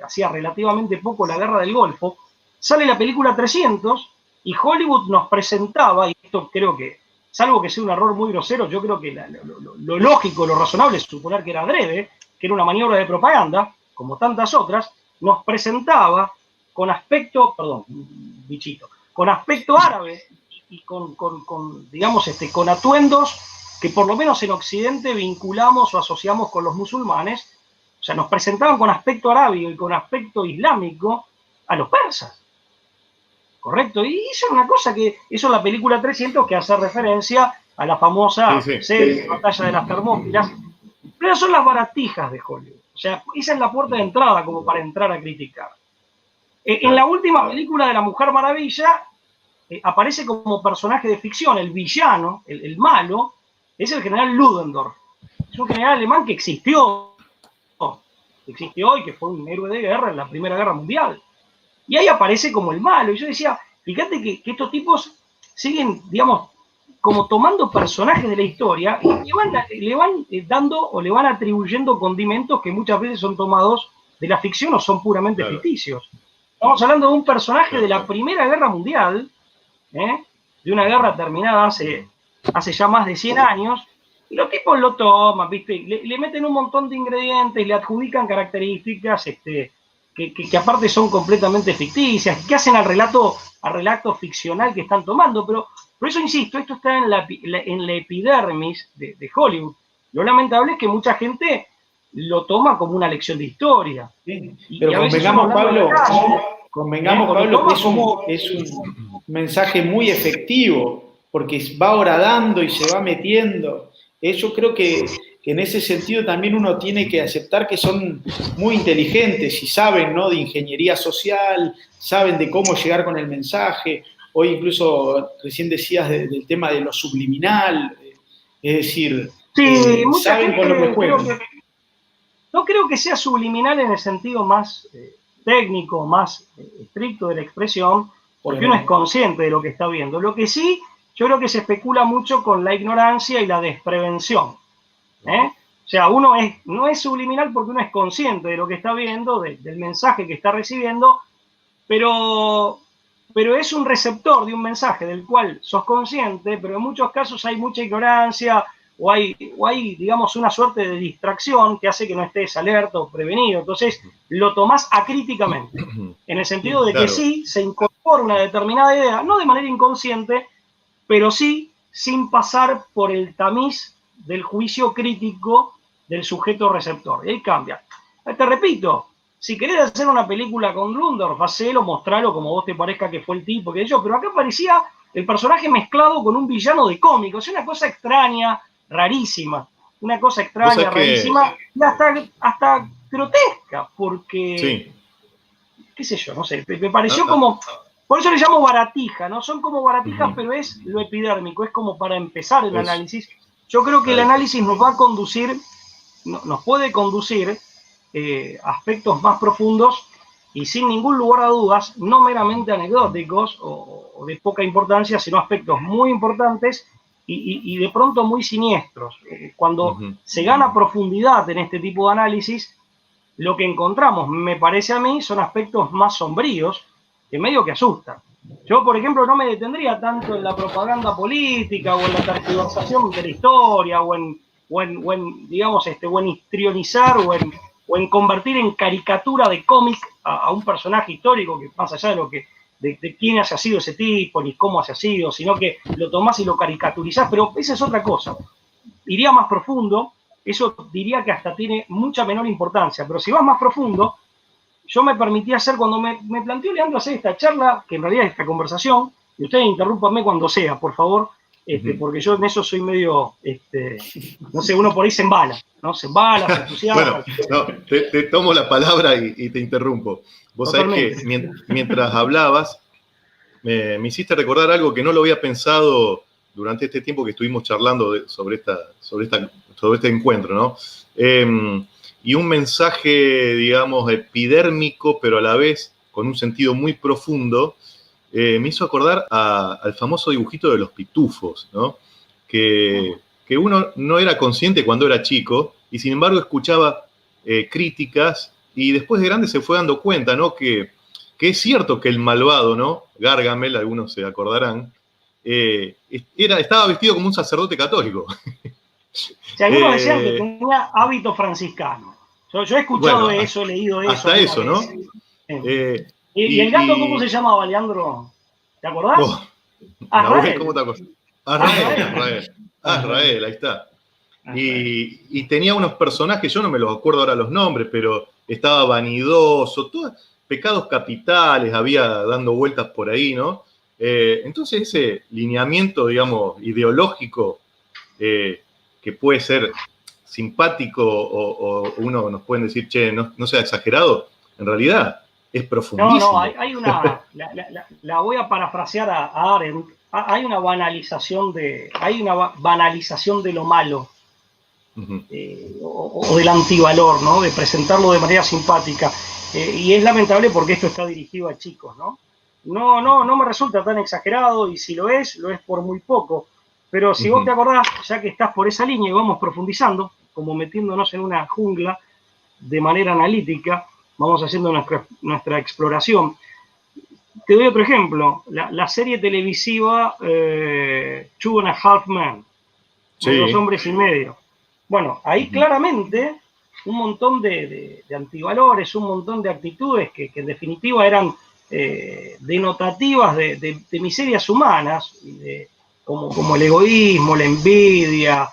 hacía relativamente poco, la Guerra del Golfo, sale la película 300 y Hollywood nos presentaba, y esto creo que, salvo que sea un error muy grosero, yo creo que lo lógico, lo razonable es suponer que era adrede, que era una maniobra de propaganda, como tantas otras, nos presentaba con aspecto, perdón, bichito, con aspecto árabe y con digamos, con atuendos que por lo menos en Occidente vinculamos o asociamos con los musulmanes, O sea, nos presentaban con aspecto arábigo y con aspecto islámico a los persas. ¿Correcto? Y eso es una cosa que, eso es la película 300 que hace referencia a la famosa serie, Batalla de las Termópilas. Pero son las baratijas de Hollywood. O sea, esa es la puerta de entrada como para entrar a criticar. En la última película de La Mujer Maravilla, aparece como personaje de ficción, el villano, el malo, es el general Ludendorff. Es un general alemán que existió y que fue un héroe de guerra en la Primera Guerra Mundial. Y ahí aparece como el malo. Y yo decía, fíjate que estos tipos siguen, digamos, como tomando personajes de la historia y le van dando o le van atribuyendo condimentos que muchas veces son tomados de la ficción o son puramente ficticios. Estamos hablando de un personaje de la Primera Guerra Mundial, de una guerra terminada hace ya más de 100 años, y los tipos lo toman, ¿viste? Le meten un montón de ingredientes, le adjudican características que aparte son completamente ficticias, que hacen al relato ficcional que están tomando, pero por eso insisto, esto está en la epidermis de Hollywood. Lo lamentable es que mucha gente lo toma como una lección de historia. Sí, pero convengamos, Pablo, que es un mensaje muy efectivo, porque va horadando y se va metiendo. Yo creo que en ese sentido también uno tiene que aceptar que son muy inteligentes y saben, ¿no?, de ingeniería social, saben de cómo llegar con el mensaje. Hoy incluso recién decías del tema de lo subliminal, es decir, sí, saben con lo que juegan. No creo que sea subliminal en el sentido más técnico, más estricto de la expresión, porque uno es consciente de lo que está viendo. Lo que sí, yo creo que se especula mucho con la ignorancia y la desprevención. O sea, uno no es subliminal porque uno es consciente de lo que está viendo, del mensaje que está recibiendo, pero es un receptor de un mensaje del cual sos consciente, pero en muchos casos hay mucha ignorancia o hay, digamos, una suerte de distracción que hace que no estés alerta o prevenido. Entonces, lo tomás acríticamente, en el sentido de que sí, se incorpora una determinada idea, no de manera inconsciente, pero sí sin pasar por el tamiz del juicio crítico del sujeto receptor. Y ahí cambia. Te repito, si querés hacer una película con Ludendorff, hacelo, mostralo como vos te parezca que fue el tipo que yo, pero acá parecía el personaje mezclado con un villano de cómico, es una cosa extraña, rarísima, rarísima, y hasta grotesca, porque, qué sé yo, no sé, me pareció como, por eso le llamo baratija, ¿no? Son como baratijas, pero es lo epidérmico, es como para empezar el análisis. Yo creo que el análisis nos va a conducir, nos puede conducir aspectos más profundos y sin ningún lugar a dudas, no meramente anecdóticos o de poca importancia, sino aspectos muy importantes y de pronto muy siniestros. Cuando se gana profundidad en este tipo de análisis, lo que encontramos, me parece a mí, son aspectos más sombríos que medio que asustan. Yo, por ejemplo, no me detendría tanto en la propaganda política o en la tergiversación de la historia o en digamos, o en histrionizar o en convertir en caricatura de cómic a un personaje histórico que más allá de quién haya sido ese tipo ni cómo haya sido, sino que lo tomás y lo caricaturizás, pero esa es otra cosa. Iría más profundo, eso diría que hasta tiene mucha menor importancia, pero si vas más profundo, yo me permití hacer, cuando me planteó Leandro hacer esta charla, que en realidad es esta conversación, y ustedes interrúmpanme cuando sea, por favor, porque yo en eso soy medio, no sé, uno por ahí se embala, ¿no? Se embala, se entusiasma. Bueno, no, te tomo la palabra y te interrumpo. Vos sabés que mientras hablabas, me hiciste recordar algo que no lo había pensado durante este tiempo que estuvimos charlando sobre este encuentro, ¿no? Y un mensaje, digamos, epidérmico, pero a la vez con un sentido muy profundo, me hizo acordar al famoso dibujito de los pitufos, ¿no? Que uno no era consciente cuando era chico y sin embargo escuchaba críticas y después de grande se fue dando cuenta, ¿no? Que es cierto que el malvado, ¿no? Gargamel, algunos se acordarán, estaba vestido como un sacerdote católico. Si algunos decían que tenía hábito franciscano. Yo he escuchado eso, he leído eso. Hasta eso, ¿no? ¿Y el gato cómo se llamaba, Leandro? ¿Te acordás? Azrael. ¿Cómo te acordás? Azrael, ahí está. Y tenía unos personajes, yo no me los acuerdo ahora los nombres, pero estaba vanidoso, todos pecados capitales había dando vueltas por ahí, ¿no? Entonces ese lineamiento, digamos, ideológico, que puede ser simpático o uno nos pueden decir, che, no sea exagerado, en realidad es profundísimo. No, hay una, la voy a parafrasear a Arendt, hay una banalización de lo malo. O del antivalor, ¿no? De presentarlo de manera simpática. Y es lamentable porque esto está dirigido a chicos, ¿no? No me resulta tan exagerado, y si lo es por muy poco. Pero si vos te acordás, ya que estás por esa línea y vamos profundizando, como metiéndonos en una jungla de manera analítica, vamos haciendo nuestra exploración. Te doy otro ejemplo, la serie televisiva Two and a Half Men, sí. 2 hombres y medio. Bueno, ahí claramente un montón de antivalores, un montón de actitudes que en definitiva eran denotativas de miserias humanas, como el egoísmo, la envidia,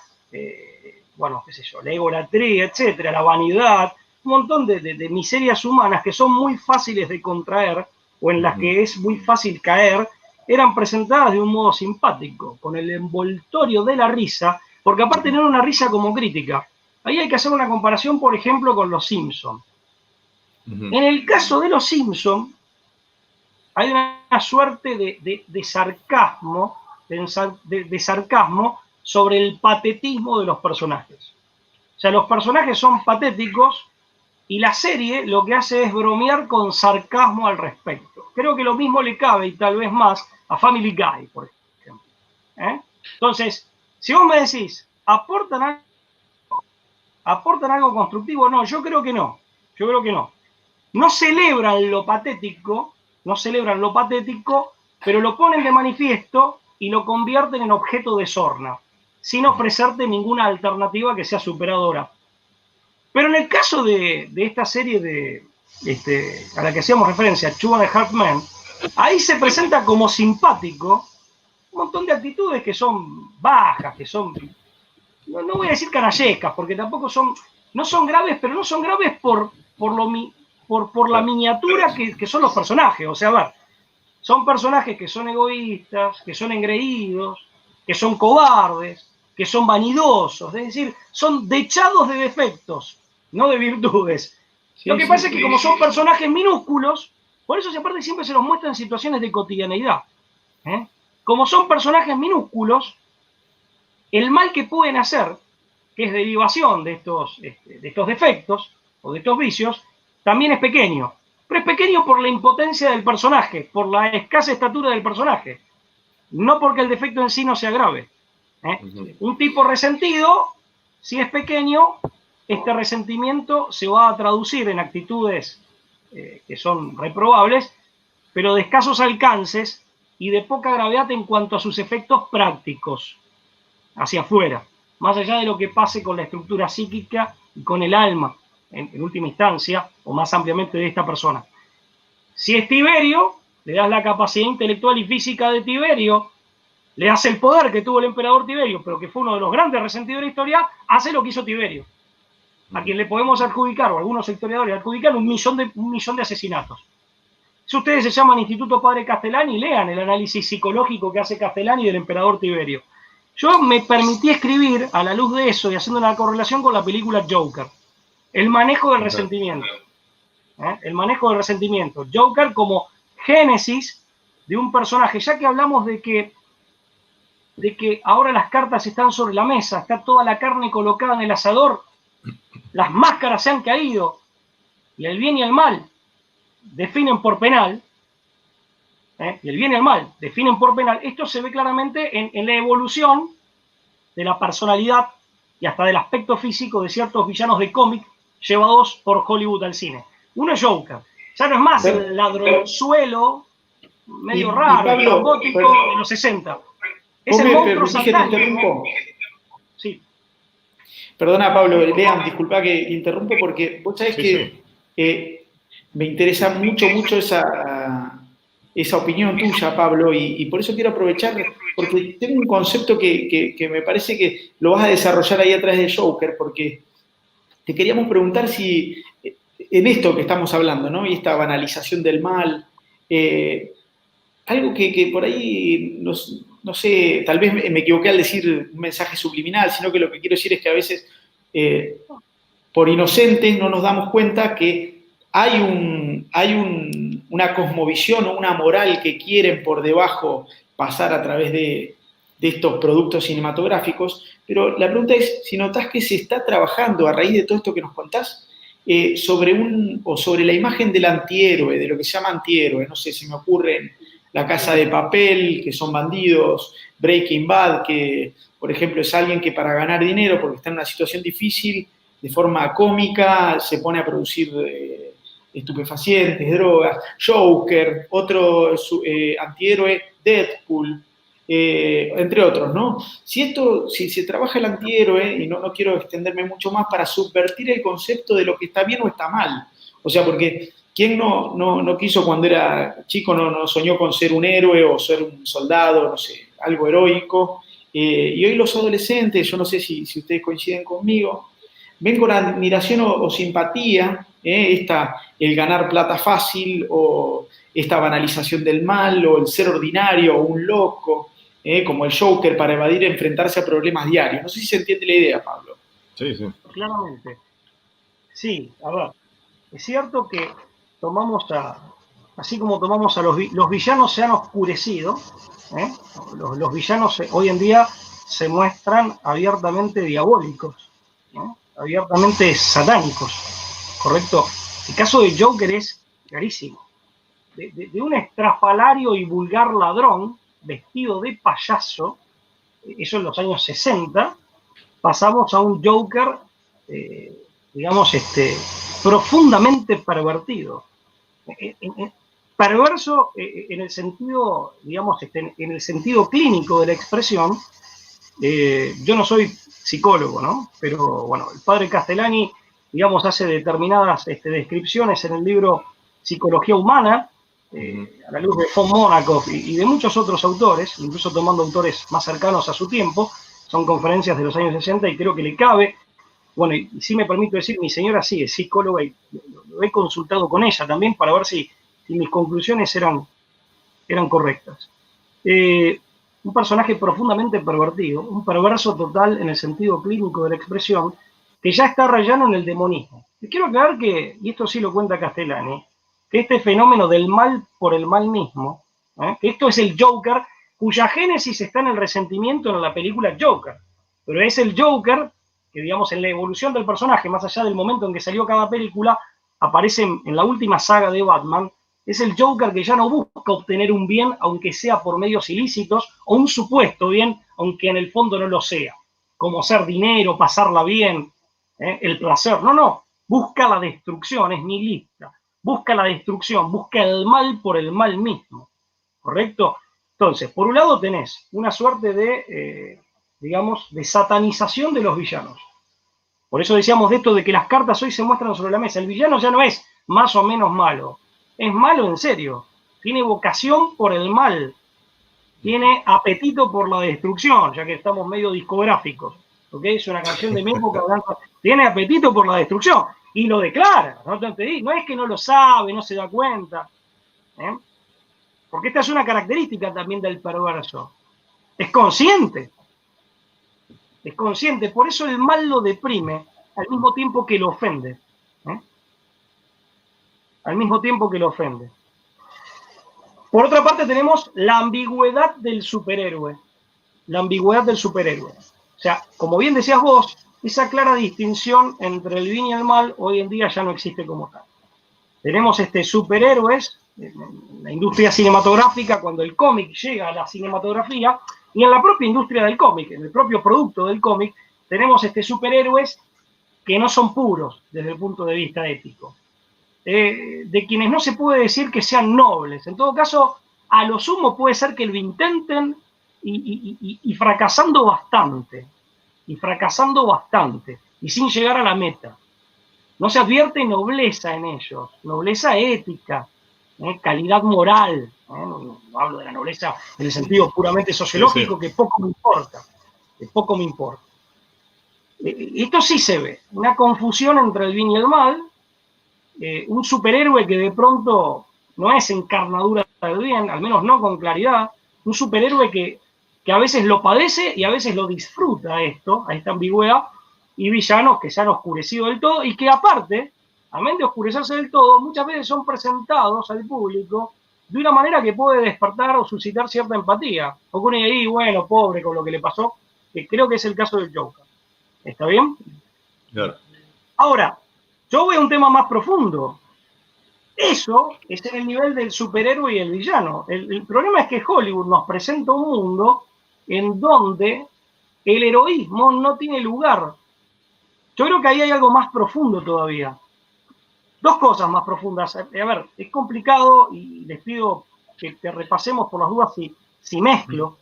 bueno, qué sé yo, la egolatría, etcétera, la vanidad, un montón de miserias humanas que son muy fáciles de contraer o en las que es muy fácil caer, eran presentadas de un modo simpático, con el envoltorio de la risa, porque aparte no era una risa como crítica. Ahí hay que hacer una comparación, por ejemplo, con Los Simpson. En el caso de Los Simpson, hay una suerte de sarcasmo, de sarcasmo sobre el patetismo de los personajes. O sea, los personajes son patéticos y la serie lo que hace es bromear con sarcasmo al respecto. Creo que lo mismo le cabe, y tal vez más, a Family Guy, por ejemplo. Entonces, si vos me decís, ¿aportan algo constructivo? No, yo creo que no. No celebran lo patético, pero lo ponen de manifiesto y lo convierten en objeto de sorna, sin ofrecerte ninguna alternativa que sea superadora. Pero en el caso de esta serie a la que hacíamos referencia, Two and a Half Men, ahí se presenta como simpático un montón de actitudes que son bajas, que son, no voy a decir canallescas, porque tampoco no son graves, pero no son graves por la miniatura que son los personajes. O sea, a ver, son personajes que son egoístas, que son engreídos, que son cobardes, que son vanidosos, es decir, son dechados de defectos, no de virtudes. Sí, lo que pasa es que como son personajes minúsculos, por eso aparte siempre se los muestra en situaciones de cotidianeidad. Como son personajes minúsculos, el mal que pueden hacer, que es derivación de estos defectos o de estos vicios, también es pequeño. Pero es pequeño por la impotencia del personaje, por la escasa estatura del personaje, no porque el defecto en sí no sea grave. Un tipo resentido, si es pequeño, este resentimiento se va a traducir en actitudes que son reprobables, pero de escasos alcances y de poca gravedad en cuanto a sus efectos prácticos hacia afuera, más allá de lo que pase con la estructura psíquica y con el alma, en última instancia, o más ampliamente de esta persona. Si es Tiberio, le das la capacidad intelectual y física de Tiberio, le das el poder que tuvo el emperador Tiberio, pero que fue uno de los grandes resentidos de la historia, hace lo que hizo Tiberio, a quien le podemos adjudicar, o algunos historiadores adjudican, un millón de asesinatos. Si ustedes se llaman Instituto Padre Castellani, lean el análisis psicológico que hace Castellani del emperador Tiberio. Yo me permití escribir, a la luz de eso y haciendo una correlación con la película Joker, el manejo del resentimiento. El manejo del resentimiento. Joker como génesis de un personaje, ya que hablamos de que ahora las cartas están sobre la mesa, está toda la carne colocada en el asador, las máscaras se han caído, y el bien y el mal definen por penal, y el bien y el mal definen por penal. Esto se ve claramente en la evolución de la personalidad y hasta del aspecto físico de ciertos villanos de cómic llevados por Hollywood al cine. Uno es Joker, ya no es más el ladronzuelo medio raro, gótico de los 60. Es el monstruo satánico. Sí. Perdona, Pablo, Lean, disculpa que interrumpo porque vos sabés que me interesa mucho esa opinión tuya, Pablo, y por eso quiero aprovechar, porque tengo un concepto que me parece que lo vas a desarrollar ahí a través de Joker, porque te queríamos preguntar si en esto que estamos hablando, ¿no? Y esta banalización del mal, algo que por ahí, no sé, tal vez me equivoqué al decir un mensaje subliminal, sino que lo que quiero decir es que a veces, por inocentes, no nos damos cuenta que hay una cosmovisión o una moral que quieren por debajo pasar a través de estos productos cinematográficos, pero la pregunta es si notás que se está trabajando a raíz de todo esto que nos contás, sobre la imagen del antihéroe, de lo que se llama antihéroe, no sé, se me ocurren La Casa de Papel, que son bandidos, Breaking Bad, que por ejemplo es alguien que para ganar dinero, porque está en una situación difícil, de forma cómica se pone a producir estupefacientes, drogas, Joker, otro antihéroe, Deadpool, entre otros, ¿no? Si se trabaja el antihéroe, y no quiero extenderme mucho más, para subvertir el concepto de lo que está bien o está mal. O sea, porque ¿quién no quiso cuando era chico, no soñó con ser un héroe o ser un soldado, no sé, algo heroico? Y hoy los adolescentes, yo no sé si ustedes coinciden conmigo, ven con admiración o simpatía el ganar plata fácil o esta banalización del mal o el ser ordinario o un loco, como el Joker para evadir y enfrentarse a problemas diarios. No sé si se entiende la idea, Pablo. Sí, sí. Claramente. Sí, a ver, es cierto que así como tomamos a los villanos se han oscurecido, ¿eh? Los villanos hoy en día se muestran abiertamente diabólicos, ¿no? Abiertamente satánicos, ¿correcto? El caso de Joker es clarísimo. De un estrafalario y vulgar ladrón vestido de payaso, eso en los años 60, pasamos a un Joker, digamos, profundamente pervertido. Perverso en el sentido, digamos, en el sentido clínico de la expresión. Yo no soy psicólogo, ¿no? Pero bueno, el padre Castellani, digamos, hace determinadas descripciones en el libro Psicología Humana, a la luz de von Monakov y de muchos otros autores, incluso tomando autores más cercanos a su tiempo. Son conferencias de los años 60 y creo que le cabe. Bueno, y si me permito decir, mi señora sí es psicóloga y lo he consultado con ella también para ver si mis conclusiones eran correctas. Un personaje profundamente pervertido, un perverso total en el sentido clínico de la expresión, que ya está rayando en el demonismo. Y quiero aclarar que, y esto sí lo cuenta Castellani, que este fenómeno del mal por el mal mismo, que esto es el Joker, cuya génesis está en el resentimiento en la película Joker, pero es el Joker que, digamos, en la evolución del personaje, más allá del momento en que salió cada película, aparece en la última saga de Batman. Es el Joker que ya no busca obtener un bien, aunque sea por medios ilícitos, o un supuesto bien, aunque en el fondo no lo sea, como hacer dinero, pasarla bien, el placer. No, busca la destrucción, es nihilista. Busca la destrucción, busca el mal por el mal mismo, ¿correcto? Entonces, por un lado tenés una suerte de, digamos, de satanización de los villanos. Por eso decíamos de esto de que las cartas hoy se muestran sobre la mesa. El villano ya no es más o menos malo, es malo en serio. Tiene vocación por el mal, tiene apetito por la destrucción, ya que estamos medio discográficos. ¿Ok? Es una canción de mi época. Tiene apetito por la destrucción y lo declara. No es que no lo sabe, no se da cuenta. Porque esta es una característica también del perverso. Es consciente. Es consciente, por eso el mal lo deprime al mismo tiempo que lo ofende. Al mismo tiempo que lo ofende. Por otra parte tenemos la ambigüedad del superhéroe. La ambigüedad del superhéroe. O sea, como bien decías vos, esa clara distinción entre el bien y el mal hoy en día ya no existe como tal. Tenemos superhéroes en la industria cinematográfica, cuando el cómic llega a la cinematografía, y en la propia industria del cómic, en el propio producto del cómic, tenemos superhéroes que no son puros desde el punto de vista ético. De quienes no se puede decir que sean nobles. En todo caso, a lo sumo puede ser que lo intenten y fracasando bastante. Y sin llegar a la meta. No se advierte nobleza en ellos, nobleza ética. calidad moral, no hablo de la nobleza en el sentido puramente sociológico, Sí, sí. que poco me importa, que poco me importa. Esto sí se ve, una confusión entre el bien y el mal, un superhéroe que de pronto no es encarnadura del bien, al menos no con claridad, un superhéroe que a veces lo padece y a veces lo disfruta a esta ambigüedad, y villanos que se han oscurecido del todo y que aparte, amén de oscurecerse del todo, muchas veces son presentados al público de una manera que puede despertar o suscitar cierta empatía. Ocurre ahí, bueno, pobre con lo que le pasó, que creo que es el caso del Joker. ¿Está bien? Claro. Ahora, yo voy a un tema más profundo. Eso es en el nivel del superhéroe y el villano. El problema es que Hollywood nos presenta un mundo en donde el heroísmo no tiene lugar. Yo creo que ahí hay algo más profundo todavía. Dos cosas más profundas. A ver, es complicado y les pido que repasemos por las dudas si mezclo.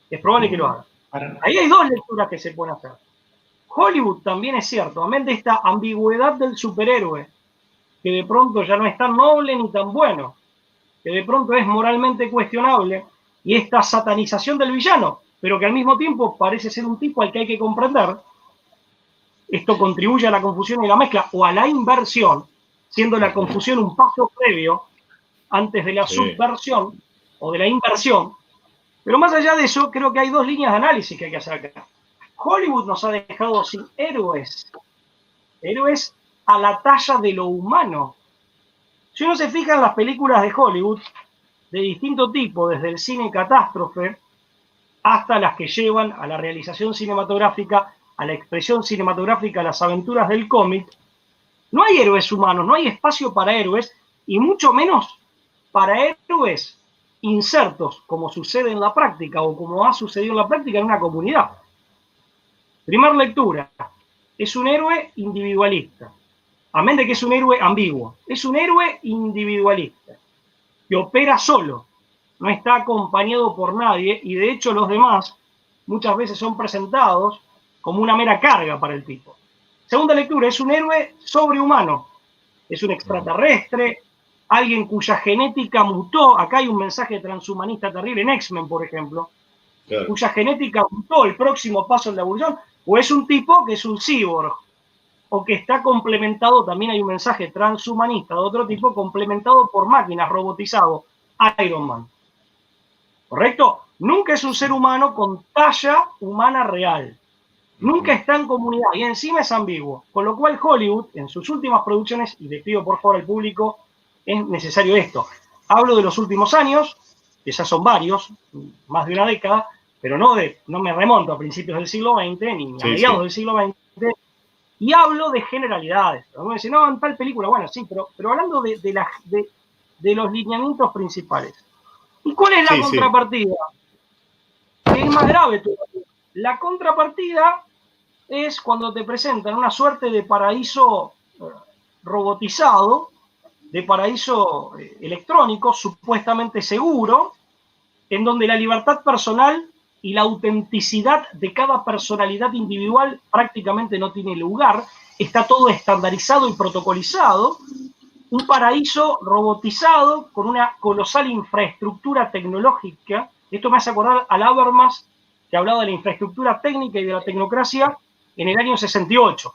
Es probable que lo haga. Ahí hay dos lecturas que se pueden hacer. Hollywood también es cierto, amén de esta ambigüedad del superhéroe, que de pronto ya no es tan noble ni tan bueno, que de pronto es moralmente cuestionable, y esta satanización del villano, pero que al mismo tiempo parece ser un tipo al que hay que comprender. Esto contribuye a la confusión y la mezcla, o a la inversión, siendo la confusión un paso previo antes de la subversión o de la inversión. Pero más allá de eso, creo que hay dos líneas de análisis que hay que hacer acá. Hollywood nos ha dejado sin héroes a la talla de lo humano. Si uno se fija en las películas de Hollywood, de distinto tipo, desde el cine catástrofe hasta las que llevan a la realización cinematográfica, a la expresión cinematográfica, a las aventuras del cómic, no hay héroes humanos, no hay espacio para héroes, y mucho menos para héroes insertos, como sucede en la práctica o como ha sucedido en la práctica en una comunidad. Primer lectura, es un héroe individualista, amén de que es un héroe ambiguo, es un héroe individualista, que opera solo, no está acompañado por nadie, y de hecho los demás muchas veces son presentados como una mera carga para el tipo. Segunda lectura, es un héroe sobrehumano, es un extraterrestre, alguien cuya genética mutó. Acá hay un mensaje transhumanista terrible en X-Men, por ejemplo, claro, cuya genética mutó, el próximo paso en la evolución, o es un tipo que es un cyborg, o que está complementado, también hay un mensaje transhumanista de otro tipo, complementado por máquinas, robotizado, Iron Man. ¿Correcto? Nunca es un ser humano con talla humana real. Nunca está en comunidad y encima es ambiguo. Con lo cual Hollywood, en sus últimas producciones, y le pido por favor al público, es necesario esto. Hablo de los últimos años, que ya son varios, más de una década, pero no me remonto a principios del siglo XX, ni a mediados del siglo XX, y hablo de generalidades. Algunos dicen, no, en tal película, bueno, sí, pero hablando de los lineamientos principales. ¿Y cuál es la contrapartida? Es más grave todavía. La contrapartida es cuando te presentan una suerte de paraíso robotizado, de paraíso electrónico, supuestamente seguro, en donde la libertad personal y la autenticidad de cada personalidad individual prácticamente no tiene lugar, está todo estandarizado y protocolizado, un paraíso robotizado con una colosal infraestructura tecnológica. Esto me hace acordar al Habermas, que hablaba de la infraestructura técnica y de la tecnocracia en el año 68.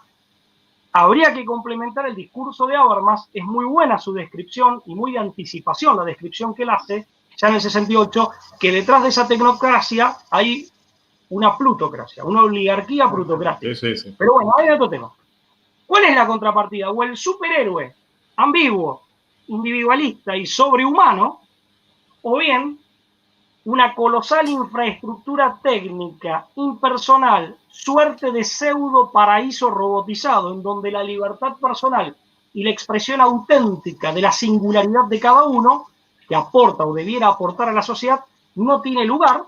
Habría que complementar el discurso de Habermas, es muy buena su descripción y muy de anticipación la descripción que él hace, ya en el 68, que detrás de esa tecnocracia hay una plutocracia, una oligarquía plutocrática. Sí. Pero bueno, hay otro tema. ¿Cuál es la contrapartida? O el superhéroe ambiguo, individualista y sobrehumano, o bien una colosal infraestructura técnica, impersonal, suerte de pseudo paraíso robotizado, en donde la libertad personal y la expresión auténtica de la singularidad de cada uno, que aporta o debiera aportar a la sociedad, no tiene lugar.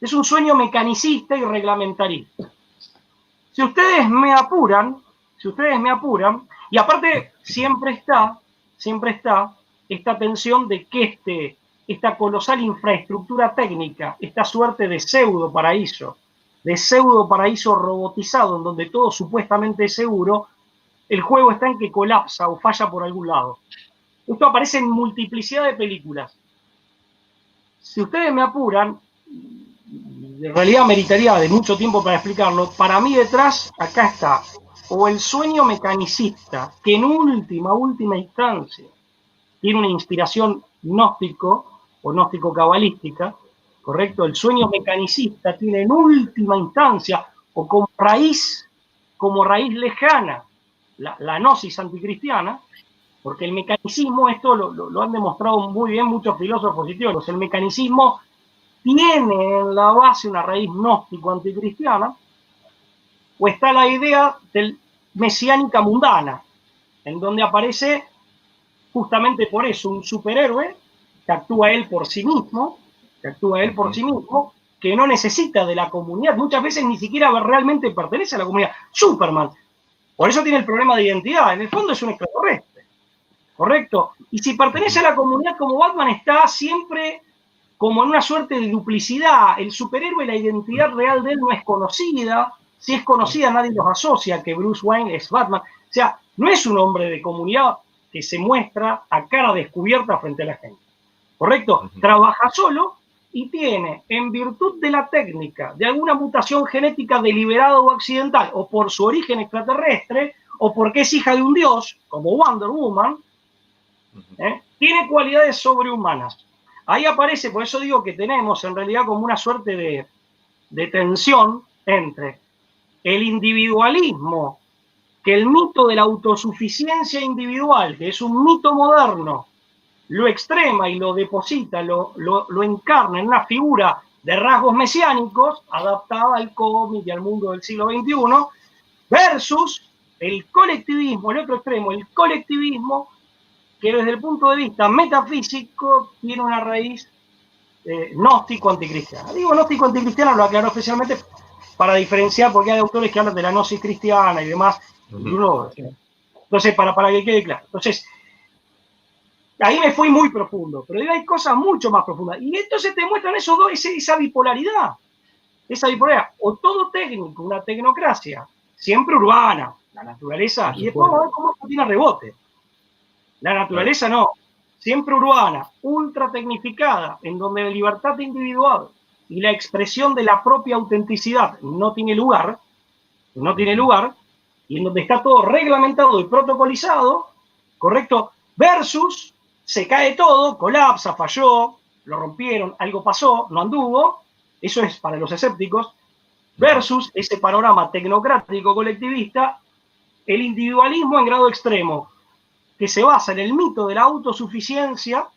Es un sueño mecanicista y reglamentarista. Si ustedes me apuran, y aparte siempre está esta tensión de que esta colosal infraestructura técnica, esta suerte de pseudo paraíso robotizado en donde todo supuestamente es seguro, el juego está en que colapsa o falla por algún lado. Esto aparece en multiplicidad de películas. Si ustedes me apuran, en realidad meritaría de mucho tiempo para explicarlo, para mí detrás, acá está, o el sueño mecanicista, que en última instancia tiene una inspiración gnóstico o gnóstico-cabalística, ¿correcto? El sueño mecanicista tiene en última instancia, o como raíz lejana, la gnosis anticristiana, porque el mecanicismo, esto lo han demostrado muy bien muchos filósofos y teólogos, el mecanicismo tiene en la base una raíz gnóstico-anticristiana, o está la idea del mesiánica mundana, en donde aparece justamente por eso un superhéroe que actúa él por sí mismo, que no necesita de la comunidad, muchas veces ni siquiera realmente pertenece a la comunidad. Superman, por eso tiene el problema de identidad, en el fondo es un extraterrestre, ¿correcto? Y si pertenece a la comunidad como Batman, está siempre como en una suerte de duplicidad. El superhéroe, la identidad real de él no es conocida, si es conocida nadie los asocia que Bruce Wayne es Batman, o sea, no es un hombre de comunidad que se muestra a cara descubierta frente a la gente, ¿correcto? Trabaja solo y tiene, en virtud de la técnica, de alguna mutación genética deliberada o accidental, o por su origen extraterrestre, o porque es hija de un dios, como Wonder Woman, tiene cualidades sobrehumanas. Ahí aparece, por eso digo que tenemos en realidad como una suerte de tensión entre el individualismo, que el mito de la autosuficiencia individual, que es un mito moderno, lo extrema y lo deposita, lo encarna en una figura de rasgos mesiánicos, adaptada al cómic y al mundo del siglo XXI, versus el colectivismo, el otro extremo, el colectivismo, que desde el punto de vista metafísico tiene una raíz gnóstico-anticristiana. Digo gnóstico-anticristiana, lo aclaro especialmente para diferenciar, porque hay autores que hablan de la gnosis cristiana y demás. Entonces, para que quede claro. Entonces, ahí me fui muy profundo, pero hay cosas mucho más profundas. Y entonces te muestran esos dos, esa bipolaridad. O todo técnico, una tecnocracia, siempre urbana, la naturaleza, y después vamos a ver cómo tiene rebote. La naturaleza no, siempre urbana, ultra tecnificada, en donde la libertad individual y la expresión de la propia autenticidad no tiene lugar, y en donde está todo reglamentado y protocolizado, ¿correcto? Versus, se cae todo, colapsa, falló, lo rompieron, algo pasó, no anduvo, eso es para los escépticos, versus ese panorama tecnocrático colectivista, el individualismo en grado extremo, que se basa en el mito de la autosuficiencia,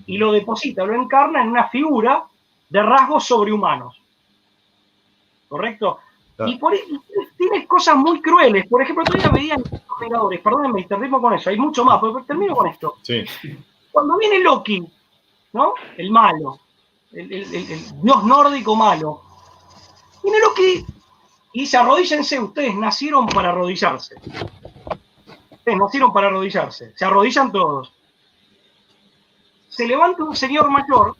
y lo deposita, lo encarna en una figura de rasgos sobrehumanos. ¿Correcto? Y tienes cosas muy crueles. Por ejemplo, todavía veían los Vengadores, perdónenme, termino con eso, hay mucho más, pero termino con esto. Sí. Cuando viene Loki, ¿no? El malo, el dios nórdico malo, viene Loki y dice: arrodíllense, ustedes nacieron para arrodillarse. Se arrodillan todos. Se levanta un señor mayor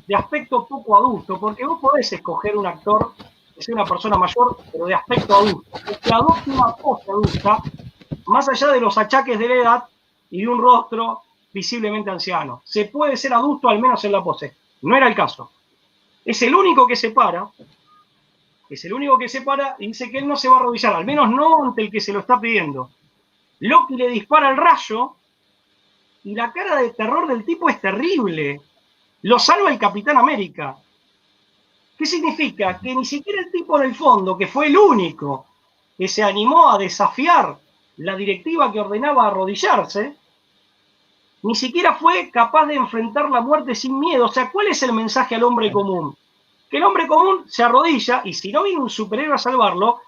de aspecto poco adulto, porque vos podés escoger un actor que sea una persona mayor, pero de aspecto adulto, que adopte una pose adulta, más allá de los achaques de la edad y de un rostro visiblemente anciano. Se puede ser adulto al menos en la pose. No era el caso. Es el único que se para, y dice que él no se va a arrodillar, al menos no ante el que se lo está pidiendo. Loki le dispara el rayo y la cara de terror del tipo es terrible. Lo salva el Capitán América. ¿Qué significa? Que ni siquiera el tipo en el fondo, que fue el único que se animó a desafiar la directiva que ordenaba arrodillarse, ni siquiera fue capaz de enfrentar la muerte sin miedo. O sea, ¿cuál es el mensaje al hombre común? Que el hombre común se arrodilla y si no viene un superhéroe a salvarlo,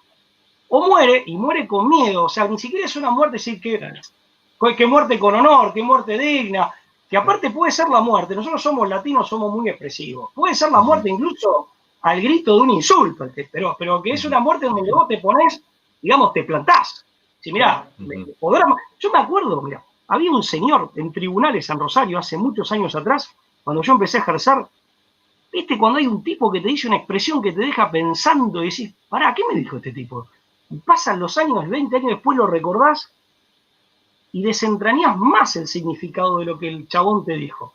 o muere, y muere con miedo. O sea, ni siquiera es una muerte, sí, que muerte con honor, que muerte digna, que aparte puede ser la muerte. Nosotros somos latinos, somos muy expresivos. Puede ser la muerte incluso al grito de un insulto, pero que es una muerte donde vos te ponés, digamos, te plantás. Si mirá, yo me acuerdo, mirá, había un señor en tribunales en Rosario hace muchos años atrás, cuando yo empecé a ejercer. ¿Viste cuando hay un tipo que te dice una expresión que te deja pensando y decís: pará, ¿qué me dijo este tipo? Y pasan los años, 20 años después lo recordás. y desentrañás más el significado de lo que el chabón te dijo.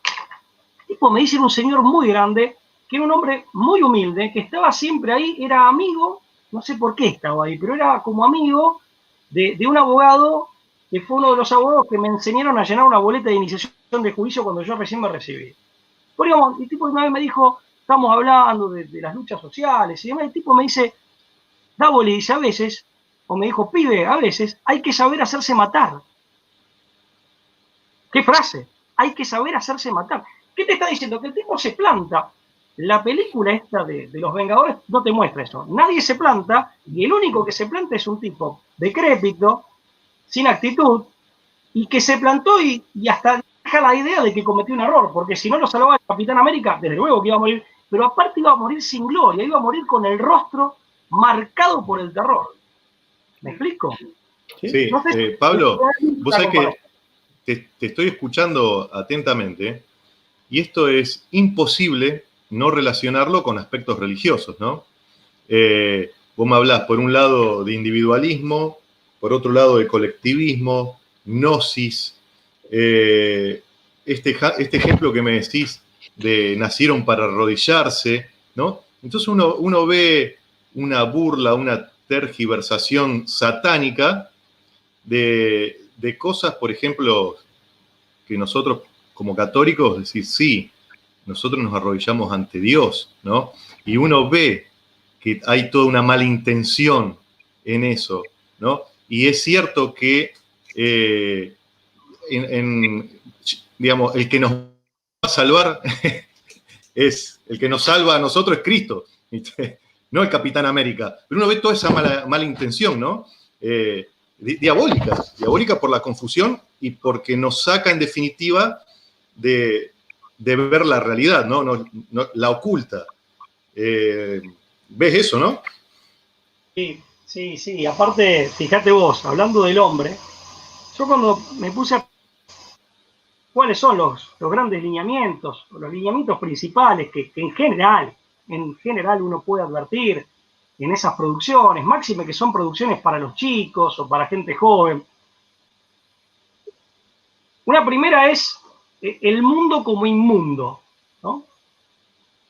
El tipo me dice, era un señor muy grande, que era un hombre muy humilde, que estaba siempre ahí, era amigo, no sé por qué estaba ahí, pero era como amigo de un abogado que fue uno de los abogados que me enseñaron a llenar una boleta de iniciación de juicio cuando yo recién me recibí. Por digamos, el tipo una vez me dijo, estamos hablando de las luchas sociales, y demás, el tipo me dice, Davo, le dice, a veces, o me dijo, pibe, a veces hay que saber hacerse matar. ¿Qué frase? Hay que saber hacerse matar. ¿Qué te está diciendo? Que el tipo se planta. La película esta de los Vengadores no te muestra eso. Nadie se planta y el único que se planta es un tipo decrépito, sin actitud, y que se plantó y hasta deja la idea de que cometió un error, porque si no lo salvaba el Capitán América, desde luego que iba a morir, pero aparte iba a morir sin gloria, iba a morir con el rostro marcado por el terror. ¿Me explico? Sí, no sé, Pablo, vos sabés que te estoy escuchando atentamente y esto es imposible no relacionarlo con aspectos religiosos, ¿no? Vos me hablás, por un lado, de individualismo, por otro lado, de colectivismo, gnosis. Este ejemplo que me decís de nacieron para arrodillarse, ¿no? Entonces uno ve una burla, una tergiversación satánica de cosas, por ejemplo, que nosotros como católicos decís, sí, nosotros nos arrodillamos ante Dios, ¿no? Y uno ve que hay toda una mala intención en eso, ¿no? Y es cierto que, digamos, el que nos va a salvar es, el que nos salva a nosotros es Cristo, no el Capitán América. Pero uno ve toda esa mala intención, ¿no? Diabólica por la confusión y porque nos saca en definitiva de ver la realidad, ¿no? La oculta. ¿Ves eso, no? Sí. Aparte, fíjate vos, hablando del hombre, yo cuando me puse a cuáles son los grandes lineamientos, los lineamientos principales que en general uno puede advertir en esas producciones, máxime que son producciones para los chicos o para gente joven. Una primera es el mundo como inmundo, ¿no?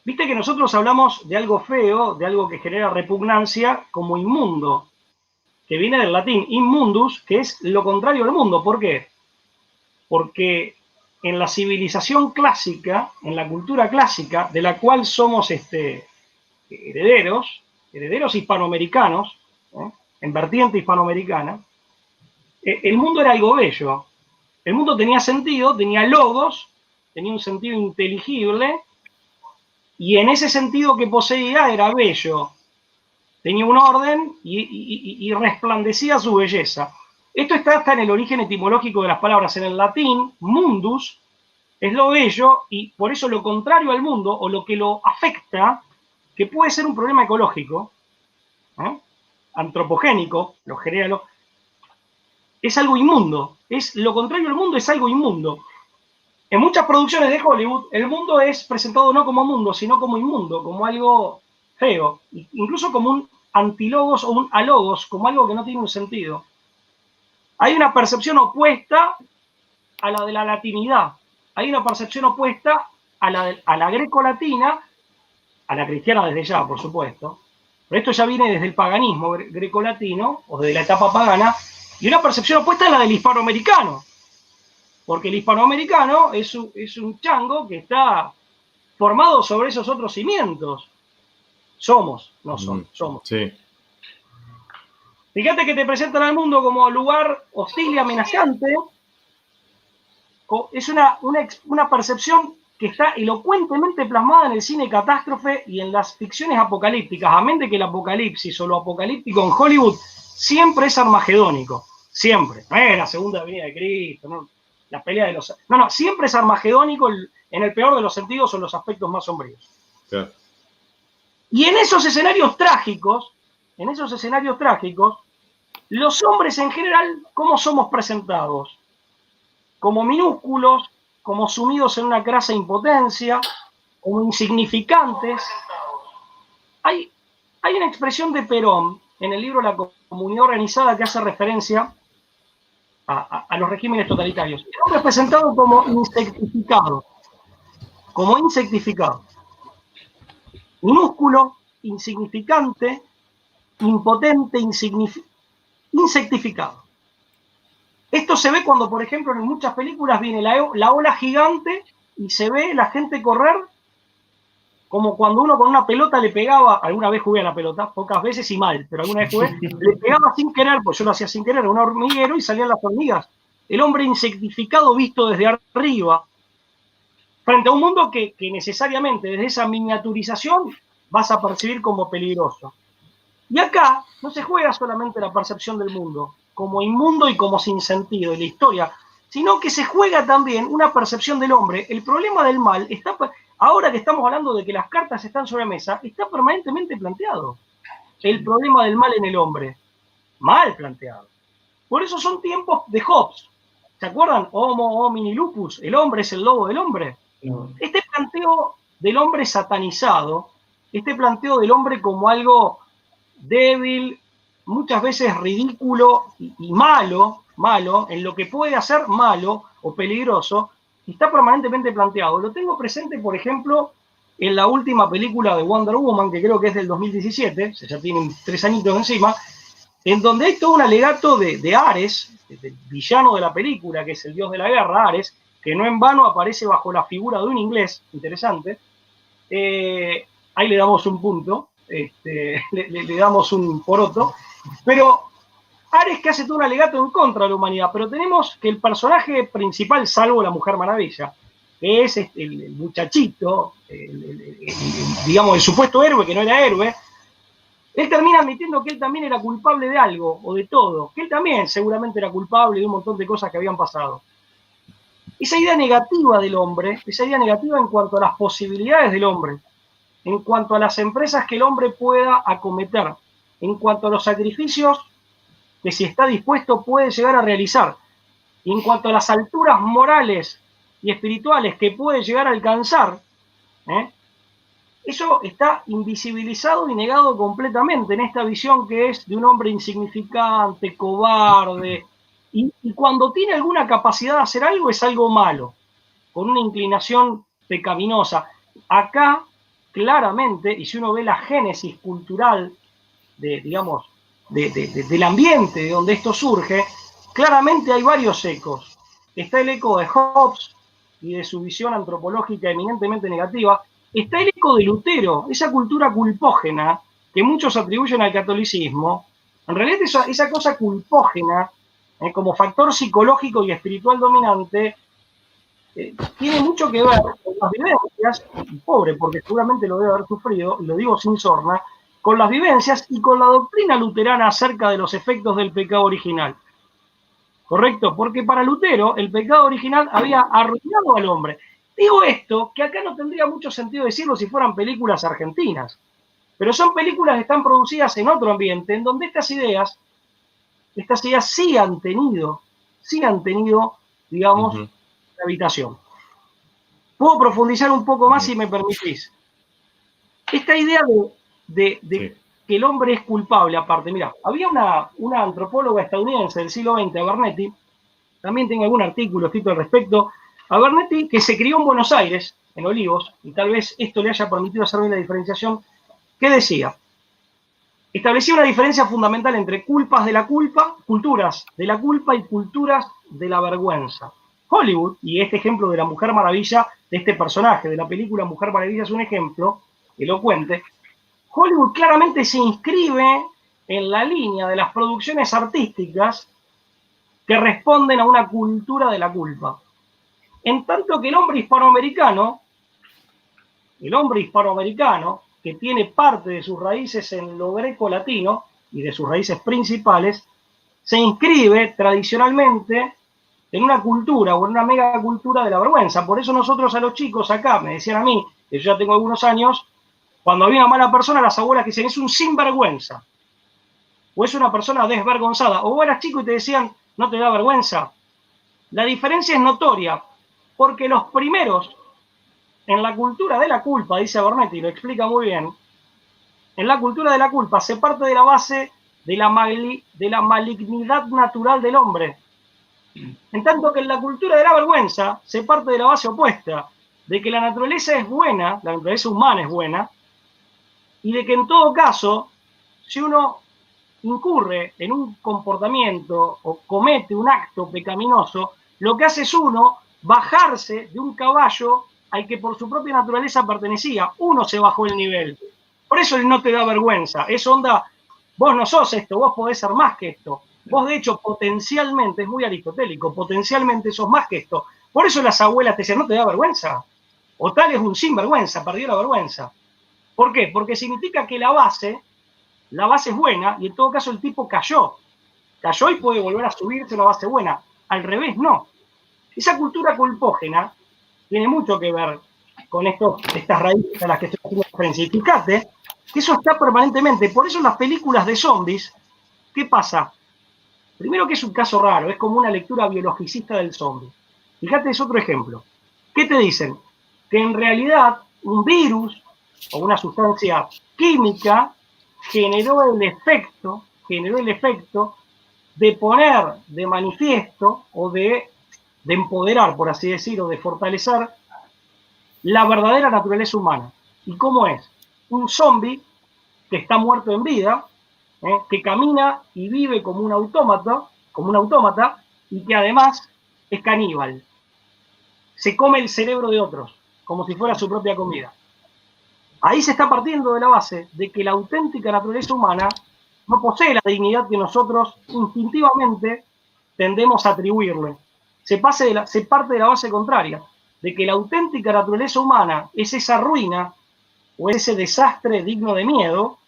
Viste que nosotros hablamos de algo feo, de algo que genera repugnancia, como inmundo, que viene del latín inmundus, que es lo contrario al mundo. ¿Por qué? Porque en la civilización clásica, en la cultura clásica, de la cual somos herederos hispanoamericanos, en vertiente hispanoamericana, el mundo era algo bello. El mundo tenía sentido, tenía logos, tenía un sentido inteligible, y en ese sentido que poseía era bello. Tenía un orden y resplandecía su belleza. Esto está hasta en el origen etimológico de las palabras. En el latín, mundus es lo bello, y por eso lo contrario al mundo, o lo que lo afecta, que puede ser un problema ecológico, antropogénico, lo genera, es algo inmundo. Es lo contrario al mundo, es algo inmundo. En muchas producciones de Hollywood, el mundo es presentado no como mundo, sino como inmundo, como algo feo, incluso como un antilogos o un alogos, como algo que no tiene un sentido. Hay una percepción opuesta a la de la latinidad. Hay una percepción opuesta a la greco-latina, a la cristiana desde ya, por supuesto. Pero esto ya viene desde el paganismo greco-latino, o desde la etapa pagana, y una percepción opuesta a la del hispanoamericano. Porque el hispanoamericano es un chango que está formado sobre esos otros cimientos. Somos. Sí. Fíjate que te presentan al mundo como lugar hostil y amenazante. Es una percepción que está elocuentemente plasmada en el cine catástrofe y en las ficciones apocalípticas. Amén de que el apocalipsis o lo apocalíptico en Hollywood siempre es armagedónico. Siempre. No es la segunda venida de Cristo, ¿no? La pelea de los... No, siempre es armagedónico en el peor de los sentidos o en los aspectos más sombríos. Claro. Y en esos escenarios trágicos, los hombres en general, ¿cómo somos presentados? Como minúsculos, como sumidos en una crasa impotencia, como insignificantes. Hay una expresión de Perón en el libro La Comunidad Organizada que hace referencia a los regímenes totalitarios. El hombre es presentado como insectificado, minúsculo, insignificante, impotente, insectificado. Esto se ve cuando, por ejemplo, en muchas películas viene la ola gigante y se ve la gente correr como cuando uno con una pelota le pegaba, alguna vez jugué a la pelota, pocas veces y mal, pero alguna vez jugué, le pegaba sin querer, pues yo lo hacía sin querer, a un hormiguero y salían las hormigas. El hombre insectificado visto desde arriba, frente a un mundo que necesariamente desde esa miniaturización vas a percibir como peligroso. Y acá no se juega solamente la percepción del mundo, como inmundo y como sin sentido en la historia, sino que se juega también una percepción del hombre. El problema del mal está, ahora que estamos hablando de que las cartas están sobre la mesa, está permanentemente planteado. El problema del mal en el hombre, mal planteado. Por eso son tiempos de Hobbes. ¿Se acuerdan? Homo homini lupus, el hombre es el lobo del hombre. No. Este planteo del hombre satanizado, este planteo del hombre como algo débil, muchas veces ridículo y malo, en lo que puede hacer malo o peligroso, está permanentemente planteado. Lo tengo presente, por ejemplo, en la última película de Wonder Woman, que creo que es del 2017, ya tienen 3 añitos encima, en donde hay todo un alegato de Ares, del villano de la película, que es el dios de la guerra, Ares, que no en vano aparece bajo la figura de un inglés, interesante. Ahí le damos un punto, le damos un poroto, pero Ares que hace todo un alegato en contra de la humanidad, pero tenemos que el personaje principal, salvo la Mujer Maravilla, que es el muchachito, digamos, el supuesto héroe que no era héroe, él termina admitiendo que él también era culpable de algo, o de todo, que él también seguramente era culpable de un montón de cosas que habían pasado. Esa idea negativa del hombre, esa idea negativa en cuanto a las posibilidades del hombre, en cuanto a las empresas que el hombre pueda acometer, en cuanto a los sacrificios que si está dispuesto puede llegar a realizar, y en cuanto a las alturas morales y espirituales que puede llegar a alcanzar, eso está invisibilizado y negado completamente en esta visión que es de un hombre insignificante, cobarde, y cuando tiene alguna capacidad de hacer algo es algo malo, con una inclinación pecaminosa. Acá, claramente, y si uno ve la génesis cultural del ambiente de donde esto surge, claramente hay varios ecos. Está el eco de Hobbes y de su visión antropológica eminentemente negativa. Está el eco de Lutero, esa cultura culpógena que muchos atribuyen al catolicismo. En realidad esa cosa culpógena, como factor psicológico y espiritual dominante, tiene mucho que ver con las vivencias, y pobre, porque seguramente lo debe haber sufrido, y lo digo sin sorna, con las vivencias y con la doctrina luterana acerca de los efectos del pecado original. ¿Correcto? Porque para Lutero el pecado original había arruinado al hombre. Digo esto, que acá no tendría mucho sentido decirlo si fueran películas argentinas, pero son películas que están producidas en otro ambiente, en donde estas ideas sí han tenido, digamos, habitación. Puedo profundizar un poco más si me permitís. Esta idea de que el hombre es culpable, aparte, mira, había una antropóloga estadounidense del siglo XX, Abernethy, también tengo algún artículo escrito al respecto, Abernethy, que se crió en Buenos Aires, en Olivos, y tal vez esto le haya permitido hacer bien la diferenciación, ¿qué decía? Establecía una diferencia fundamental entre culturas de la culpa y culturas de la vergüenza. Hollywood, y este ejemplo de la Mujer Maravilla, de este personaje de la película Mujer Maravilla es un ejemplo elocuente. Hollywood claramente se inscribe en la línea de las producciones artísticas que responden a una cultura de la culpa. En tanto que el hombre hispanoamericano, que tiene parte de sus raíces en lo greco-latino y de sus raíces principales, se inscribe tradicionalmente en una cultura o en una megacultura de la vergüenza. Por eso nosotros a los chicos acá, me decían a mí, que yo ya tengo algunos años, cuando había una mala persona, las abuelas que decían, es un sinvergüenza, o es una persona desvergonzada, o vos eras chico y te decían, ¿no te da vergüenza? La diferencia es notoria, porque los primeros, en la cultura de la culpa, dice Abernethy, lo explica muy bien, en la cultura de la culpa se parte de la base de la malignidad natural del hombre. En tanto que en la cultura de la vergüenza se parte de la base opuesta, de que la naturaleza es buena, la naturaleza humana es buena, y de que en todo caso, si uno incurre en un comportamiento o comete un acto pecaminoso, lo que hace es uno bajarse de un caballo al que por su propia naturaleza pertenecía. Uno se bajó el nivel. Por eso él no te da vergüenza. Es onda, vos no sos esto, vos podés ser más que esto. Vos, de hecho, potencialmente, es muy aristotélico, potencialmente sos más que esto. Por eso las abuelas te decían, ¿no te da vergüenza? O tal es un sinvergüenza, perdió la vergüenza. ¿Por qué? Porque significa que la base es buena y en todo caso el tipo cayó. Cayó y puede volver a subirse a la base buena. Al revés, no. Esa cultura culpógena tiene mucho que ver con estas raíces a las que estoy haciendo referencia. Y fíjate que eso está permanentemente. Por eso en las películas de zombies, ¿qué pasa? Primero que es un caso raro, es como una lectura biologicista del zombie. Fíjate, es otro ejemplo. ¿Qué te dicen? Que en realidad un virus o una sustancia química generó el efecto de poner de manifiesto o de empoderar, por así decirlo, de fortalecer la verdadera naturaleza humana. ¿Y cómo es? Un zombie que está muerto en vida, que camina y vive como un autómata, y que además es caníbal. Se come el cerebro de otros, como si fuera su propia comida. Ahí se está partiendo de la base de que la auténtica naturaleza humana no posee la dignidad que nosotros instintivamente tendemos a atribuirle. Se parte de la base contraria, de que la auténtica naturaleza humana es esa ruina o ese desastre digno de miedo,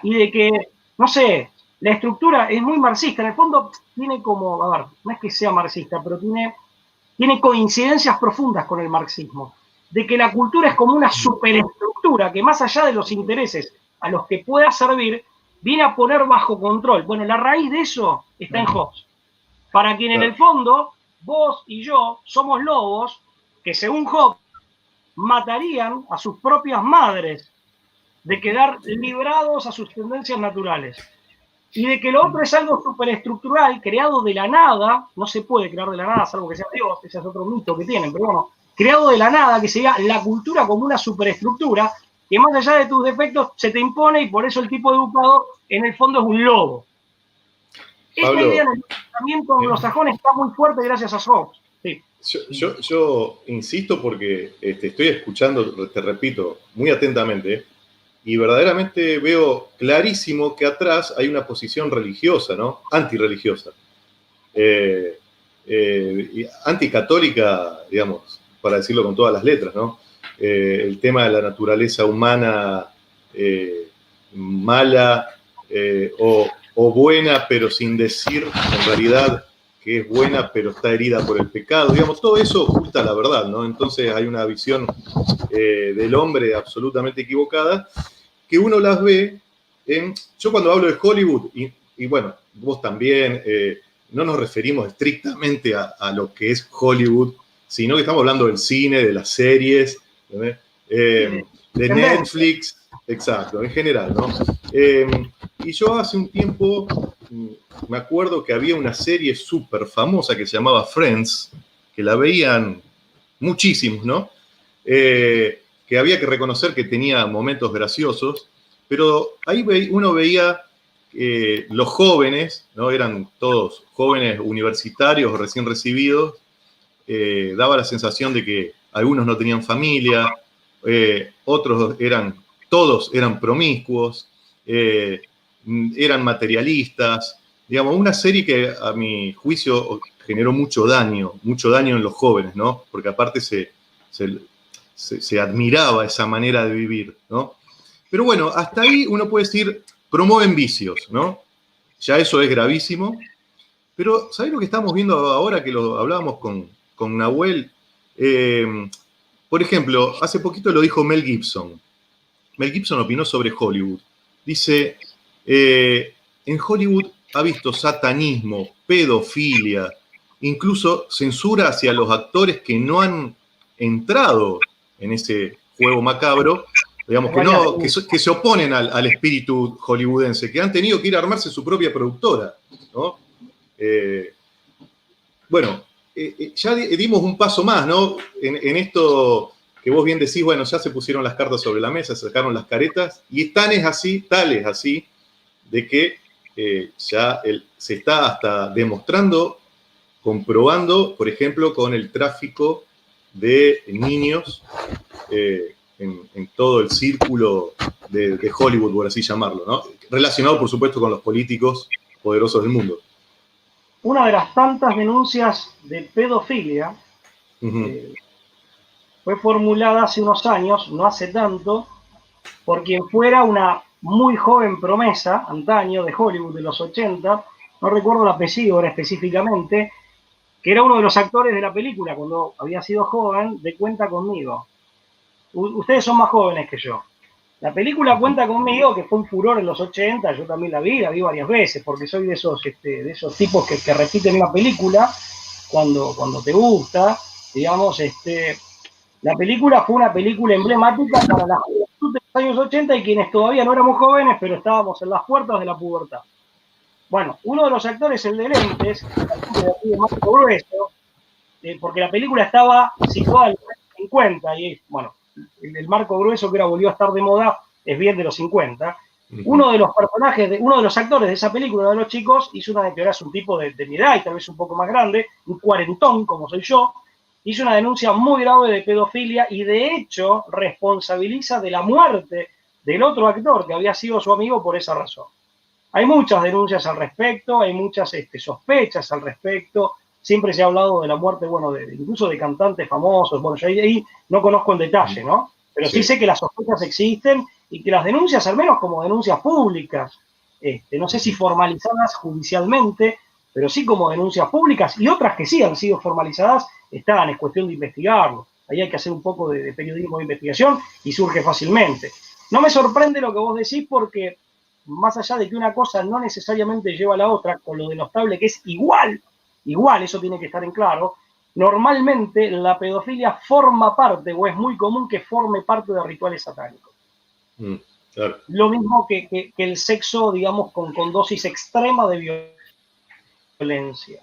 y de que, no sé, la estructura es muy marxista. En el fondo tiene como, a ver, no es que sea marxista, pero tiene coincidencias profundas con el marxismo, de que la cultura es como una superestructura que más allá de los intereses a los que pueda servir, viene a poner bajo control. Bueno, la raíz de eso está en Hobbes. Para quien en el fondo, vos y yo somos lobos que según Hobbes matarían a sus propias madres de quedar librados a sus tendencias naturales. Y de que lo otro es algo superestructural, creado de la nada, no se puede crear de la nada, salvo que sea Dios, ese es otro mito que tienen, pero bueno, creado de la nada, que sería la cultura como una superestructura, que más allá de tus defectos se te impone y por eso el tipo educado en el fondo es un lobo. Esta Pablo, idea del pensamiento anglosajón está muy fuerte gracias a Hobbes. Sí. Yo insisto porque estoy escuchando, te repito, muy atentamente, y verdaderamente veo clarísimo que atrás hay una posición religiosa, ¿no? Antirreligiosa. Anticatólica, digamos, para decirlo con todas las letras, ¿no? El tema de la naturaleza humana mala o buena, pero sin decir en realidad que es buena, pero está herida por el pecado. Digamos, todo eso oculta la verdad, ¿no? Entonces hay una visión del hombre absolutamente equivocada, que uno las ve en... Yo cuando hablo de Hollywood, y bueno, vos también, no nos referimos estrictamente a lo que es Hollywood, sino que estamos hablando del cine, de las series, de Netflix, exacto, en general, ¿no? Y yo hace un tiempo me acuerdo que había una serie súper famosa que se llamaba Friends, que la veían muchísimos, ¿no? Que había que reconocer que tenía momentos graciosos, pero ahí uno veía los jóvenes, ¿no? Eran todos jóvenes universitarios o recién recibidos, daba la sensación de que algunos no tenían familia, todos eran promiscuos, eran materialistas, digamos, una serie que a mi juicio generó mucho daño en los jóvenes, ¿no? Porque aparte se admiraba esa manera de vivir, ¿no? Pero bueno, hasta ahí uno puede decir, promueven vicios, ¿no? Ya eso es gravísimo. Pero, ¿sabés lo que estamos viendo ahora que lo hablábamos con Nahuel? Por ejemplo, hace poquito lo dijo Mel Gibson. Mel Gibson opinó sobre Hollywood. Dice, en Hollywood ha visto satanismo, pedofilia, incluso censura hacia los actores que no han entrado en ese juego macabro, digamos, que se oponen al espíritu hollywoodense, que han tenido que ir a armarse su propia productora, ¿no? bueno, ya dimos un paso más, ¿no? En esto que vos bien decís, bueno, ya se pusieron las cartas sobre la mesa, se sacaron las caretas, y tal es así, de que ya se está hasta demostrando, comprobando, por ejemplo, con el tráfico de niños en todo el círculo de Hollywood, por así llamarlo, ¿no? Relacionado, por supuesto, con los políticos poderosos del mundo. Una de las tantas denuncias de pedofilia fue formulada hace unos años, no hace tanto, por quien fuera una muy joven promesa, antaño, de Hollywood de los 80, no recuerdo el apellido ahora específicamente, que era uno de los actores de la película cuando había sido joven, de Cuenta Conmigo. Ustedes son más jóvenes que yo. La película Cuenta Conmigo, que fue un furor en los 80, yo también la vi varias veces, porque soy de esos tipos que repiten una película cuando te gusta, digamos, la película fue una película emblemática para la juventud de los años 80 y quienes todavía no éramos jóvenes, pero estábamos en las puertas de la pubertad. Bueno, uno de los actores, el de lentes, de Marco Grueso, porque la película estaba situada en los años 50 y, bueno, el Marco Grueso que ahora volvió a estar de moda es bien de los 50. Uno de los personajes, uno de los actores de esa película, de los chicos, hizo una declaración, un tipo de mi edad y tal vez un poco más grande, un cuarentón como soy yo, hizo una denuncia muy grave de pedofilia y de hecho responsabiliza de la muerte del otro actor que había sido su amigo por esa razón. Hay muchas denuncias al respecto, hay muchas sospechas al respecto. Siempre se ha hablado de la muerte, bueno, incluso de cantantes famosos. Bueno, yo ahí no conozco en detalle, ¿no? Pero sí sé que las sospechas existen y que las denuncias, al menos como denuncias públicas, no sé si formalizadas judicialmente, pero sí como denuncias públicas y otras que sí han sido formalizadas, están, es cuestión de investigarlo. Ahí hay que hacer un poco de periodismo de investigación y surge fácilmente. No me sorprende lo que vos decís porque más allá de que una cosa no necesariamente lleva a la otra, con lo denostable que es igual, eso tiene que estar en claro, normalmente la pedofilia forma parte, o es muy común que forme parte de rituales satánicos. Claro. Lo mismo que el sexo, digamos, con dosis extrema de violencia.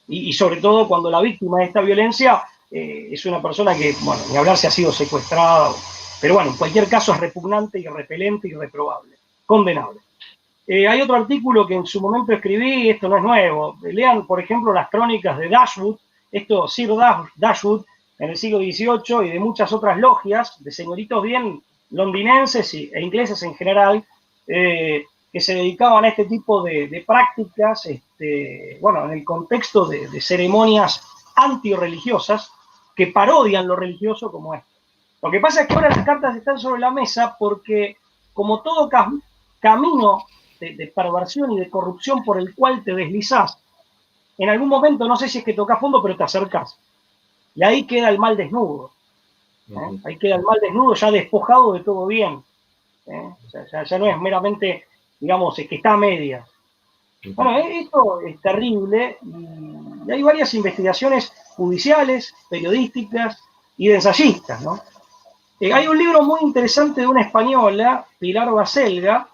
Y sobre todo cuando la víctima de esta violencia es una persona que, bueno, ni hablar si ha sido secuestrada, pero bueno, en cualquier caso es repugnante y repelente y reprobable, condenable. Hay otro artículo que en su momento escribí, esto no es nuevo. Lean, por ejemplo, las crónicas de Dashwood, Sir Dashwood, en el siglo XVIII, y de muchas otras logias de señoritos bien londinenses e ingleses en general, que se dedicaban a este tipo de prácticas, bueno, en el contexto de ceremonias antirreligiosas que parodian lo religioso como esto. Lo que pasa es que ahora las cartas están sobre la mesa porque, como todo camino de perversión y de corrupción por el cual te deslizás, en algún momento, no sé si es que tocas fondo, pero te acercás. Y ahí queda el mal desnudo. Ahí queda el mal desnudo ya despojado de todo bien. O sea, ya no es meramente, digamos, que está a medias. Bueno, esto es terrible y hay varias investigaciones judiciales, periodísticas y de ensayistas, ¿no? Hay un libro muy interesante de una española, Pilar Baselga,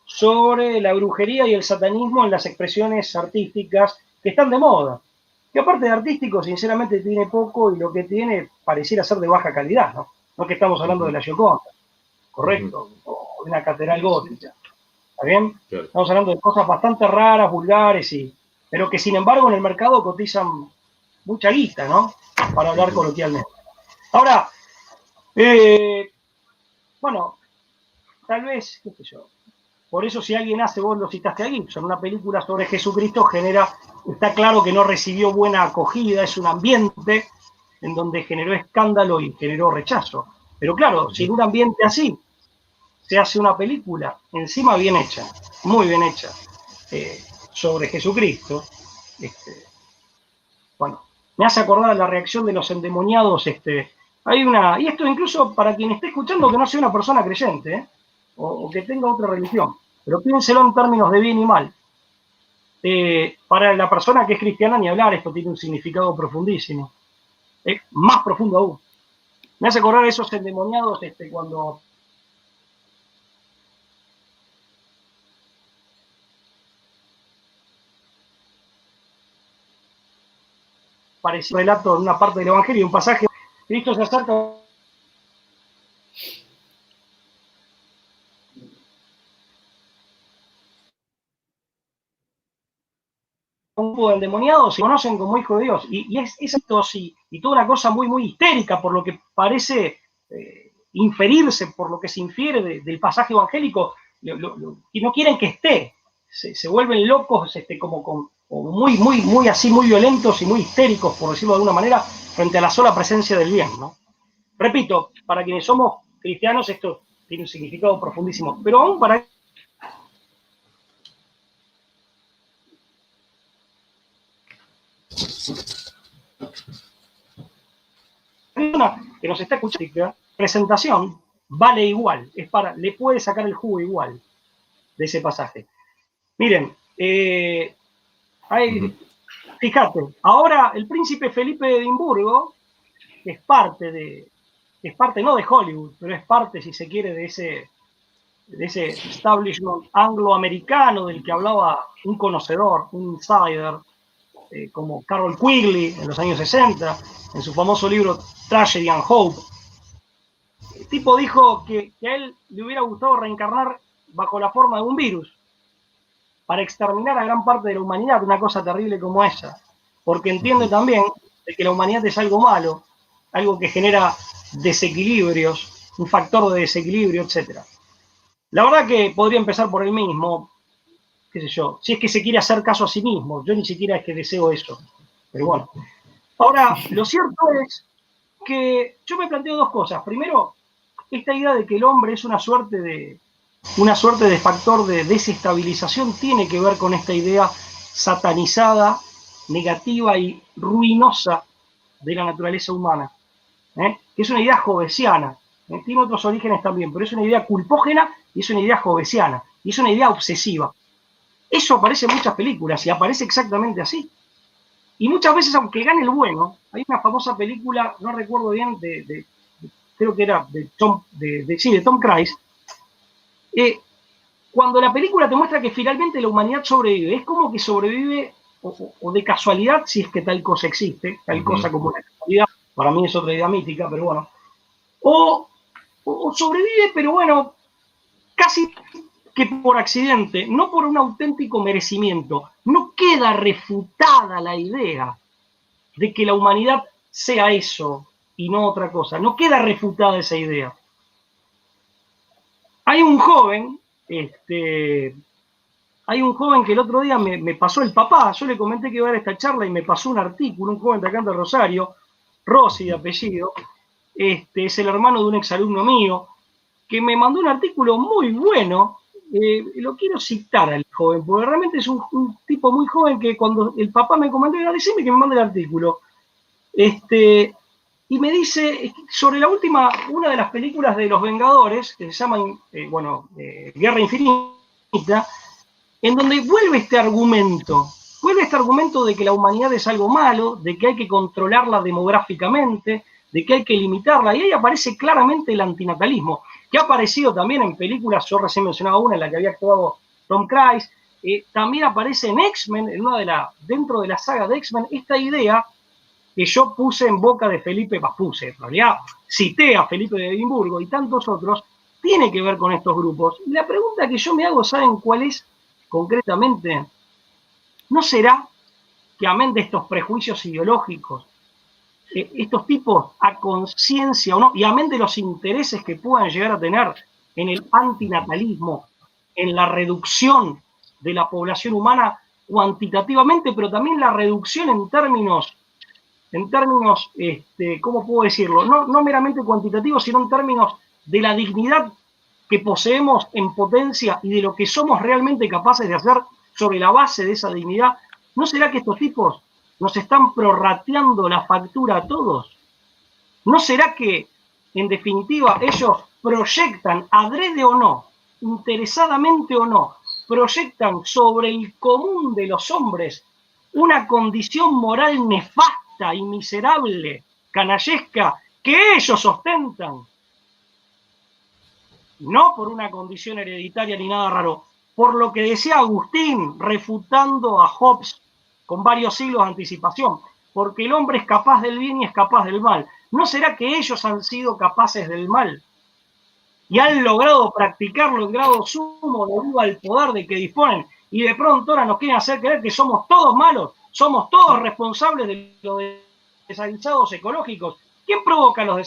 sobre la brujería y el satanismo en las expresiones artísticas que están de moda. Que aparte de artístico, sinceramente tiene poco y lo que tiene pareciera ser de baja calidad, ¿no? No que estamos hablando de la Gioconda, correcto, o de una catedral gótica, ¿está bien? Claro. Estamos hablando de cosas bastante raras, vulgares, pero que sin embargo en el mercado cotizan mucha guita, ¿no? Para hablar coloquialmente. Ahora, bueno, tal vez, qué sé yo. Por eso si alguien hace, vos lo citaste a Gibson, una película sobre Jesucristo está claro que no recibió buena acogida, es un ambiente en donde generó escándalo y generó rechazo. Pero claro, si en un ambiente así se hace una película, encima bien hecha, muy bien hecha, sobre Jesucristo, bueno, me hace acordar la reacción de los endemoniados, y esto incluso para quien esté escuchando que no sea una persona creyente, o que tenga otra religión, pero piénselo en términos de bien y mal. Para la persona que es cristiana, ni hablar, esto tiene un significado profundísimo, más profundo aún. Me hace acordar esos endemoniados cuando parecido relato de una parte del Evangelio, un pasaje, Cristo se acerca a un grupo de endemoniados, se conocen como hijo de Dios, y es esto sí, y toda una cosa muy, muy histérica, por lo que parece inferirse, por lo que se infiere del pasaje evangélico, y no quieren que esté, se vuelven locos, como muy, muy, muy así, muy violentos y muy histéricos, por decirlo de alguna manera, frente a la sola presencia del bien, ¿no? Repito, para quienes somos cristianos esto tiene un significado profundísimo, pero aún para persona que nos está escuchando, presentación vale igual, le puede sacar el jugo igual de ese pasaje. Miren, fíjate, ahora el príncipe Felipe de Edimburgo, que es parte no de Hollywood, pero es parte, si se quiere, de ese establishment angloamericano del que hablaba un conocedor, un insider, como Carroll Quigley en los años 60, en su famoso libro Tragedy and Hope. El tipo dijo que a él le hubiera gustado reencarnar bajo la forma de un virus para exterminar a gran parte de la humanidad, una cosa terrible como esa, porque entiende también de que la humanidad es algo malo, algo que genera desequilibrios, un factor de desequilibrio, etc. La verdad que podría empezar por él mismo, qué sé yo, si es que se quiere hacer caso a sí mismo, yo ni siquiera es que deseo eso, pero bueno. Ahora, lo cierto es que yo me planteo dos cosas. Primero, esta idea de que el hombre es una suerte de factor de desestabilización tiene que ver con esta idea satanizada, negativa y ruinosa de la naturaleza humana, que es una idea jovesiana, tiene otros orígenes también, pero es una idea culpógena y es una idea jovesiana, y es una idea obsesiva. Eso aparece en muchas películas y aparece exactamente así. Y muchas veces, aunque gane el bueno, hay una famosa película, no recuerdo bien, creo que era de Tom Cruise, cuando la película te muestra que finalmente la humanidad sobrevive, es como que sobrevive, o de casualidad, si es que tal cosa existe, tal cosa como la casualidad, para mí es otra idea mítica, pero bueno, o sobrevive, pero bueno, casi que por accidente, no por un auténtico merecimiento. No queda refutada la idea de que la humanidad sea eso y no otra cosa. No queda refutada esa idea. Hay un joven que el otro día me pasó el papá, yo le comenté que iba a dar esta charla y me pasó un artículo, un joven de acá de Rosario, Rossi de apellido, es el hermano de un exalumno mío, que me mandó un artículo muy bueno, lo quiero citar al joven, porque realmente es un tipo muy joven que cuando el papá me comentó, decime que me mande el artículo, y me dice sobre una de las películas de los Vengadores, que se llama, Guerra Infinita, en donde vuelve este argumento de que la humanidad es algo malo, de que hay que controlarla demográficamente, de que hay que limitarla, y ahí aparece claramente el antinatalismo, que ha aparecido también en películas, yo recién mencionaba una en la que había actuado Tom Cruise, también aparece en X-Men, dentro de la saga de X-Men, esta idea que yo puse en boca de Felipe, en realidad cité a Felipe de Edimburgo y tantos otros, tiene que ver con estos grupos. Y la pregunta que yo me hago, ¿saben cuál es concretamente? ¿No será que amén de estos prejuicios ideológicos, estos tipos a conciencia o no, y amén de los intereses que puedan llegar a tener en el antinatalismo, en la reducción de la población humana cuantitativamente, pero también la reducción en términos, ¿cómo puedo decirlo? No meramente cuantitativos, sino en términos de la dignidad que poseemos en potencia y de lo que somos realmente capaces de hacer sobre la base de esa dignidad. ¿No será que estos tipos nos están prorrateando la factura a todos? ¿No será que, en definitiva, ellos proyectan, adrede o no, interesadamente o no, proyectan sobre el común de los hombres una condición moral nefasta y miserable, canallesca, que ellos ostentan? No por una condición hereditaria ni nada raro, por lo que decía Agustín, refutando a Hobbes con varios siglos de anticipación, porque el hombre es capaz del bien y es capaz del mal. ¿No será que ellos han sido capaces del mal? Y han logrado practicarlo en grado sumo debido al poder de que disponen. Y de pronto ahora nos quieren hacer creer que somos todos malos, somos todos responsables de los desaguisados ecológicos. ¿Quién provoca los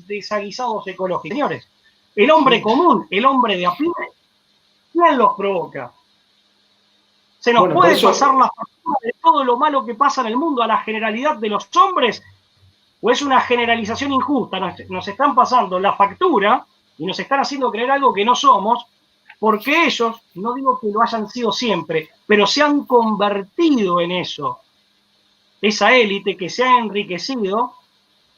desaguisados ecológicos, señores? El hombre común, el hombre de a pie. ¿Quién los provoca? ¿Se nos puede pasar la factura de todo lo malo que pasa en el mundo a la generalidad de los hombres? ¿O es una generalización injusta? Nos están pasando la factura y nos están haciendo creer algo que no somos, porque ellos, no digo que lo hayan sido siempre, pero se han convertido en eso. Esa élite que se ha enriquecido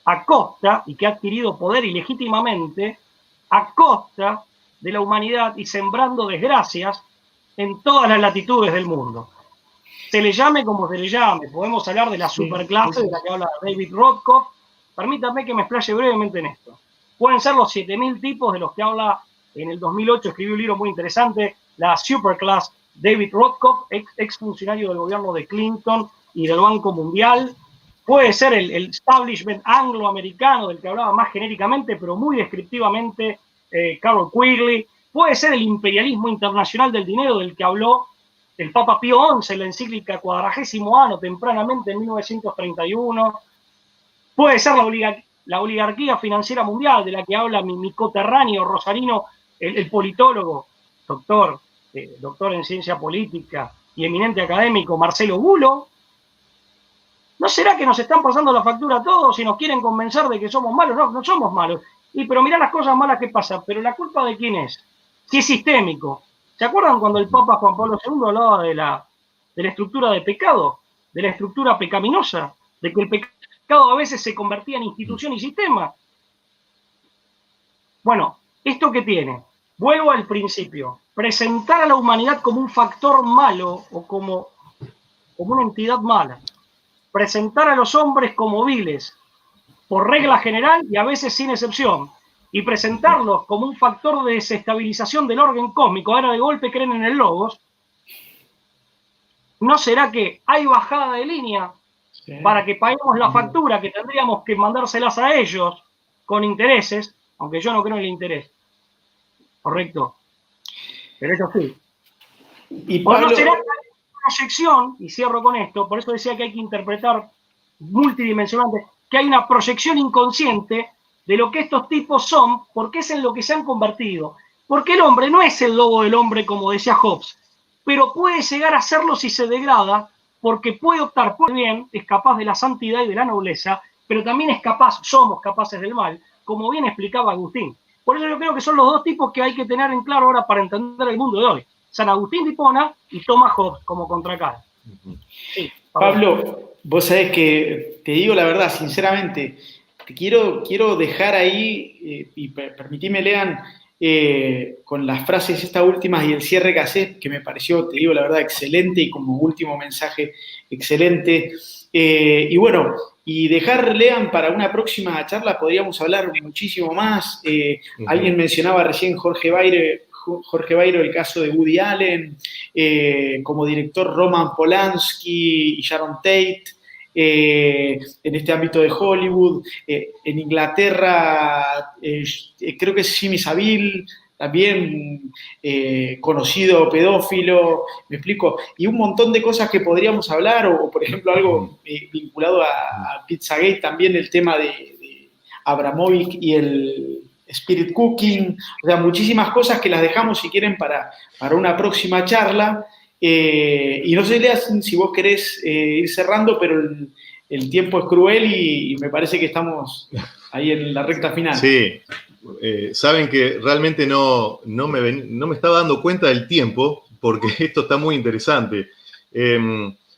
a costa y que ha adquirido poder ilegítimamente a costa de la humanidad y sembrando desgracias en todas las latitudes del mundo. Se le llame como se le llame, podemos hablar de la superclase de la que habla David Rothkopf. Permítanme que me explaye brevemente en esto. Pueden ser los 7.000 tipos de los que habla en el 2008, escribió un libro muy interesante, la Superclass, David Rothkopf, ex funcionario del gobierno de Clinton y del Banco Mundial. Puede ser el establishment angloamericano del que hablaba más genéricamente, pero muy descriptivamente Carol Quigley. Puede ser el imperialismo internacional del dinero del que habló el Papa Pío XI en la encíclica Quadragésimo Anno, tempranamente en 1931. Puede ser la oligarquía financiera mundial de la que habla mi coterráneo rosarino, el politólogo, doctor en ciencia política y eminente académico Marcelo Bulo. ¿No será que nos están pasando la factura a todos y nos quieren convencer de que somos malos? No, no somos malos. Pero mirá las cosas malas que pasan. ¿Pero la culpa de quién es? Si es sistémico. ¿Se acuerdan cuando el Papa Juan Pablo II hablaba de la estructura de pecado? De la estructura pecaminosa. De que el pecado a veces se convertía en institución y sistema. Bueno, ¿esto qué tiene? Vuelvo al principio. Presentar a la humanidad como un factor malo o como una entidad mala. Presentar a los hombres como viles, por regla general y a veces sin excepción, y presentarlos como un factor de desestabilización del orden cósmico, ahora de golpe creen en el logos, ¿no será que hay bajada de línea para que paguemos la factura que tendríamos que mandárselas a ellos con intereses, aunque yo no creo en el interés? ¿Correcto? Pero eso sí. Y Pablo, ¿no será que proyección, y cierro con esto, por eso decía que hay que interpretar multidimensionalmente, que hay una proyección inconsciente de lo que estos tipos son, porque es en lo que se han convertido? Porque el hombre no es el lobo del hombre, como decía Hobbes, pero puede llegar a serlo si se degrada, porque puede optar por el bien, es capaz de la santidad y de la nobleza, pero también somos capaces del mal, como bien explicaba Agustín. Por eso yo creo que son los dos tipos que hay que tener en claro ahora para entender el mundo de hoy. San Agustín de Hipona y Thomas Hobbes como contracara. Sí, Pablo, vos sabés que te digo la verdad, sinceramente, te quiero dejar ahí, y permitime, Lean, con las frases estas últimas y el cierre que haces, que me pareció, te digo la verdad, excelente, y como último mensaje, excelente. Y bueno, y dejar, Lean, para una próxima charla podríamos hablar muchísimo más. Alguien mencionaba recién Jorge Bairo, el caso de Woody Allen, como director Roman Polanski y Sharon Tate, en este ámbito de Hollywood. En Inglaterra, creo que es Jimmy Savile, también conocido pedófilo, me explico, y un montón de cosas que podríamos hablar, o por ejemplo algo vinculado a Pizzagate, también el tema de Abramovich y el Spirit Cooking, o sea, muchísimas cosas que las dejamos, si quieren, para una próxima charla. Y no sé, Lea, si vos querés ir cerrando, pero el tiempo es cruel y me parece que estamos ahí en la recta final. Sí, saben que realmente no me estaba dando cuenta del tiempo, porque esto está muy interesante.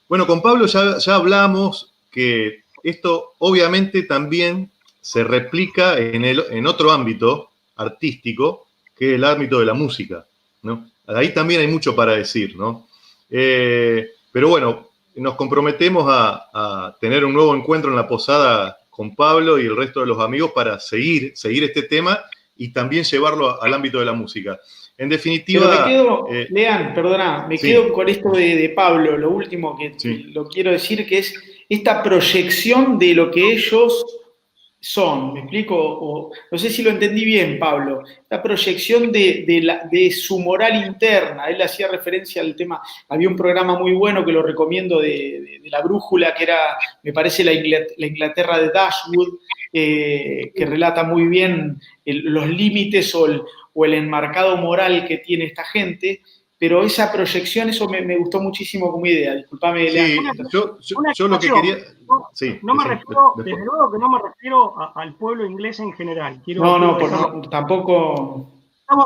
Bueno, con Pablo ya hablamos que esto obviamente también se replica en otro ámbito artístico, que es el ámbito de la música, ¿no? Ahí también hay mucho para decir, ¿no? Pero bueno, nos comprometemos a tener un nuevo encuentro en la posada con Pablo y el resto de los amigos para seguir este tema y también llevarlo al ámbito de la música. En definitiva... Pero me quedo, Lean, perdona, me quedo con esto de Pablo, lo último que lo quiero decir, que es esta proyección de lo que ellos son, ¿me explico? No sé si lo entendí bien, Pablo. La proyección de su moral interna. Él hacía referencia al tema, había un programa muy bueno que lo recomiendo de La Brújula, que era, me parece, la Inglaterra de Dashwood, que relata muy bien los límites o el enmarcado moral que tiene esta gente. Pero esa proyección, eso me gustó muchísimo como idea. Disculpame, Sí, Leandro. yo lo que quería... Sí, No me sí, refiero, después. desde luego que no me refiero al pueblo inglés en general. No, Quiero dejarlo. tampoco. Estamos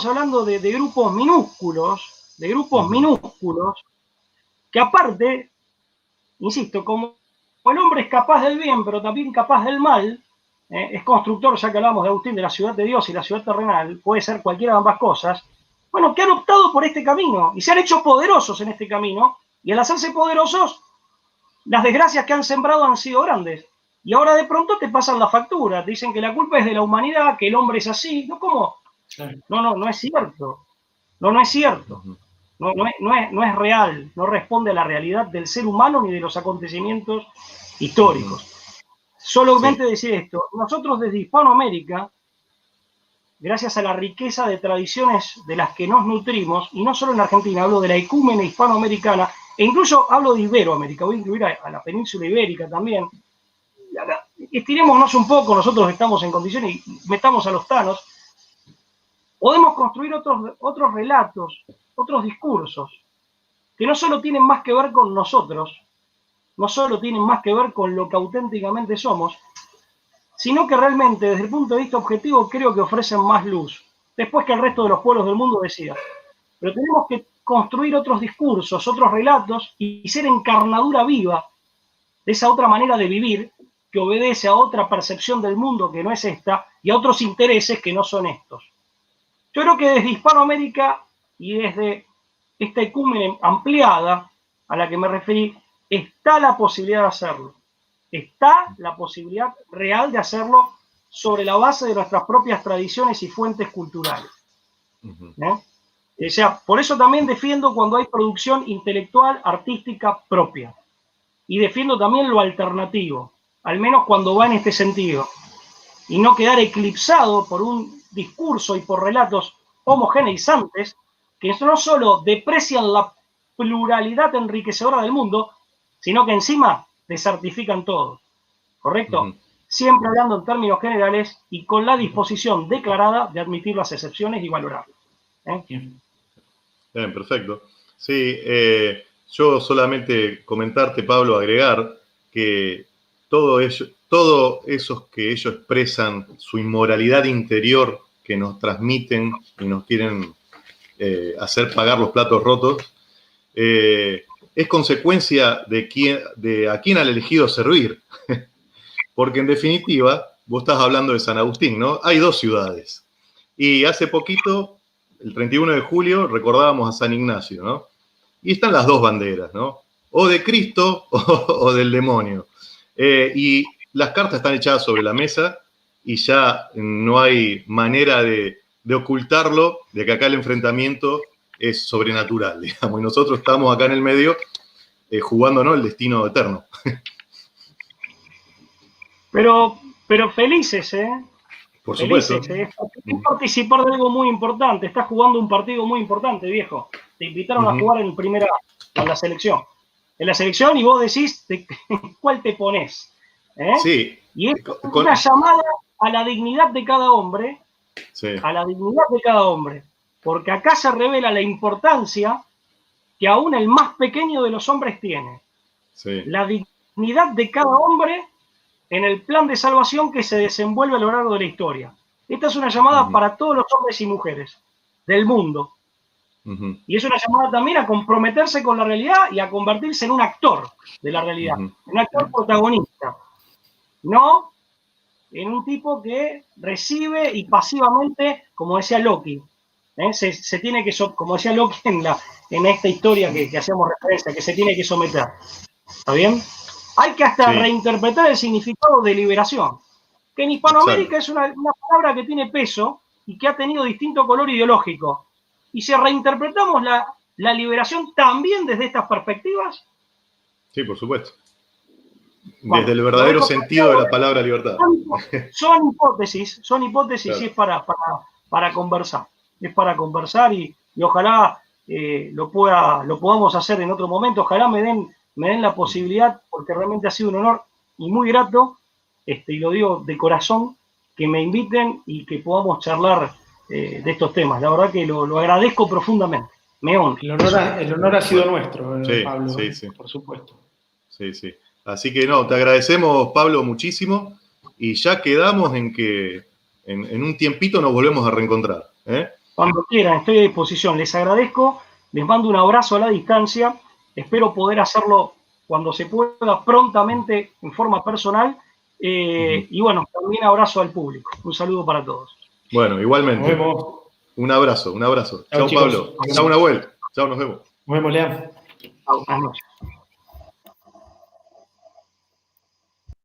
hablando de grupos minúsculos, que aparte, insisto, como el hombre es capaz del bien, pero también capaz del mal, es constructor, ya que hablamos de Agustín, de la ciudad de Dios y la ciudad terrenal, puede ser cualquiera de ambas cosas, bueno, que han optado por este camino y se han hecho poderosos en este camino, y al hacerse poderosos, las desgracias que han sembrado han sido grandes. Y ahora de pronto te pasan la factura, te dicen que la culpa es de la humanidad, que el hombre es así. No, ¿cómo? No es cierto. No es cierto. No es real, no responde a la realidad del ser humano ni de los acontecimientos históricos. Solamente decir esto, nosotros desde Hispanoamérica, gracias a la riqueza de tradiciones de las que nos nutrimos, y no solo en Argentina, hablo de la ecúmena hispanoamericana, e incluso hablo de Iberoamérica, voy a incluir a la península ibérica también. Estirémonos un poco, nosotros estamos en condiciones y metamos a los tanos. Podemos construir otros relatos, otros discursos, que no solo tienen más que ver con nosotros, no solo tienen más que ver con lo que auténticamente somos, sino que realmente desde el punto de vista objetivo creo que ofrecen más luz, después que el resto de los pueblos del mundo decida. Pero tenemos que construir otros discursos, otros relatos y ser encarnadura viva de esa otra manera de vivir que obedece a otra percepción del mundo que no es esta y a otros intereses que no son estos. Yo creo que desde Hispanoamérica y desde esta ecúmene ampliada a la que me referí, está la posibilidad de hacerlo. Está la posibilidad real de hacerlo sobre la base de nuestras propias tradiciones y fuentes culturales. ¿No? O sea, por eso también defiendo cuando hay producción intelectual, artística propia. Y defiendo también lo alternativo, al menos cuando va en este sentido. Y no quedar eclipsado por un discurso y por relatos homogeneizantes que no solo deprecian la pluralidad enriquecedora del mundo, sino que encima desertifican todo. ¿Correcto? Siempre hablando en términos generales y con la disposición declarada de admitir las excepciones y valorarlas. Bien, perfecto. Sí, yo solamente comentarte, Pablo, agregar que todo esos que ellos expresan, su inmoralidad interior que nos transmiten y nos quieren hacer pagar los platos rotos, es consecuencia de a quién han elegido servir. Porque en definitiva, vos estás hablando de San Agustín, ¿no? Hay dos ciudades. Y hace poquito, el 31 de julio, recordábamos a San Ignacio, ¿no? Y están las dos banderas, ¿no? O de Cristo o del demonio. Y las cartas están echadas sobre la mesa y ya no hay manera de ocultarlo, de que acá el enfrentamiento es sobrenatural, digamos. Y nosotros estamos acá en el medio jugándonos el destino eterno. Pero felices, ¿eh? Por Felices, supuesto. ¿eh? Participar de algo muy importante. Estás jugando un partido muy importante, viejo. Te invitaron a jugar en la selección. En la selección y vos decís cuál te pones. Sí. Y es una llamada a la dignidad de cada hombre. Sí. A la dignidad de cada hombre. Porque acá se revela la importancia que aún el más pequeño de los hombres tiene. Sí. La dignidad de cada hombre en el plan de salvación que se desenvuelve a lo largo de la historia. Esta es una llamada para todos los hombres y mujeres del mundo. Y es una llamada también a comprometerse con la realidad y a convertirse en un actor de la realidad, en un actor protagonista. No en un tipo que recibe y pasivamente, como decía Loki, se tiene que, como decía Loki en esta historia que hacíamos referencia, que se tiene que someter. ¿Está bien? Hay que hasta reinterpretar el significado de liberación, que en Hispanoamérica es una palabra que tiene peso y que ha tenido distinto color ideológico. Y si reinterpretamos la liberación también desde estas perspectivas, Sí, por supuesto. Bueno, Desde el verdadero sentido de la palabra libertad. Son hipótesis, Claro. y es para conversar. Es para conversar y ojalá lo podamos hacer en otro momento. Ojalá me den la posibilidad, porque realmente ha sido un honor y muy grato, y lo digo de corazón, que me inviten y que podamos charlar de estos temas. La verdad que lo agradezco profundamente. Me honra. El honor ha sido nuestro, Sí, Pablo, sí. por supuesto. Sí. Así que no, te agradecemos, Pablo, muchísimo. Y ya quedamos en que en un tiempito nos volvemos a reencontrar. Cuando quieran, estoy a disposición. Les agradezco, les mando un abrazo a la distancia. Espero poder hacerlo cuando se pueda, prontamente, en forma personal. Y bueno, también abrazo al público. Un saludo para todos. Bueno, igualmente. Nos vemos. Un abrazo. Chao, Chau, Pablo. Chau, Nahuel. Chau, nos vemos. Nos vemos, Lean. Buenas noches.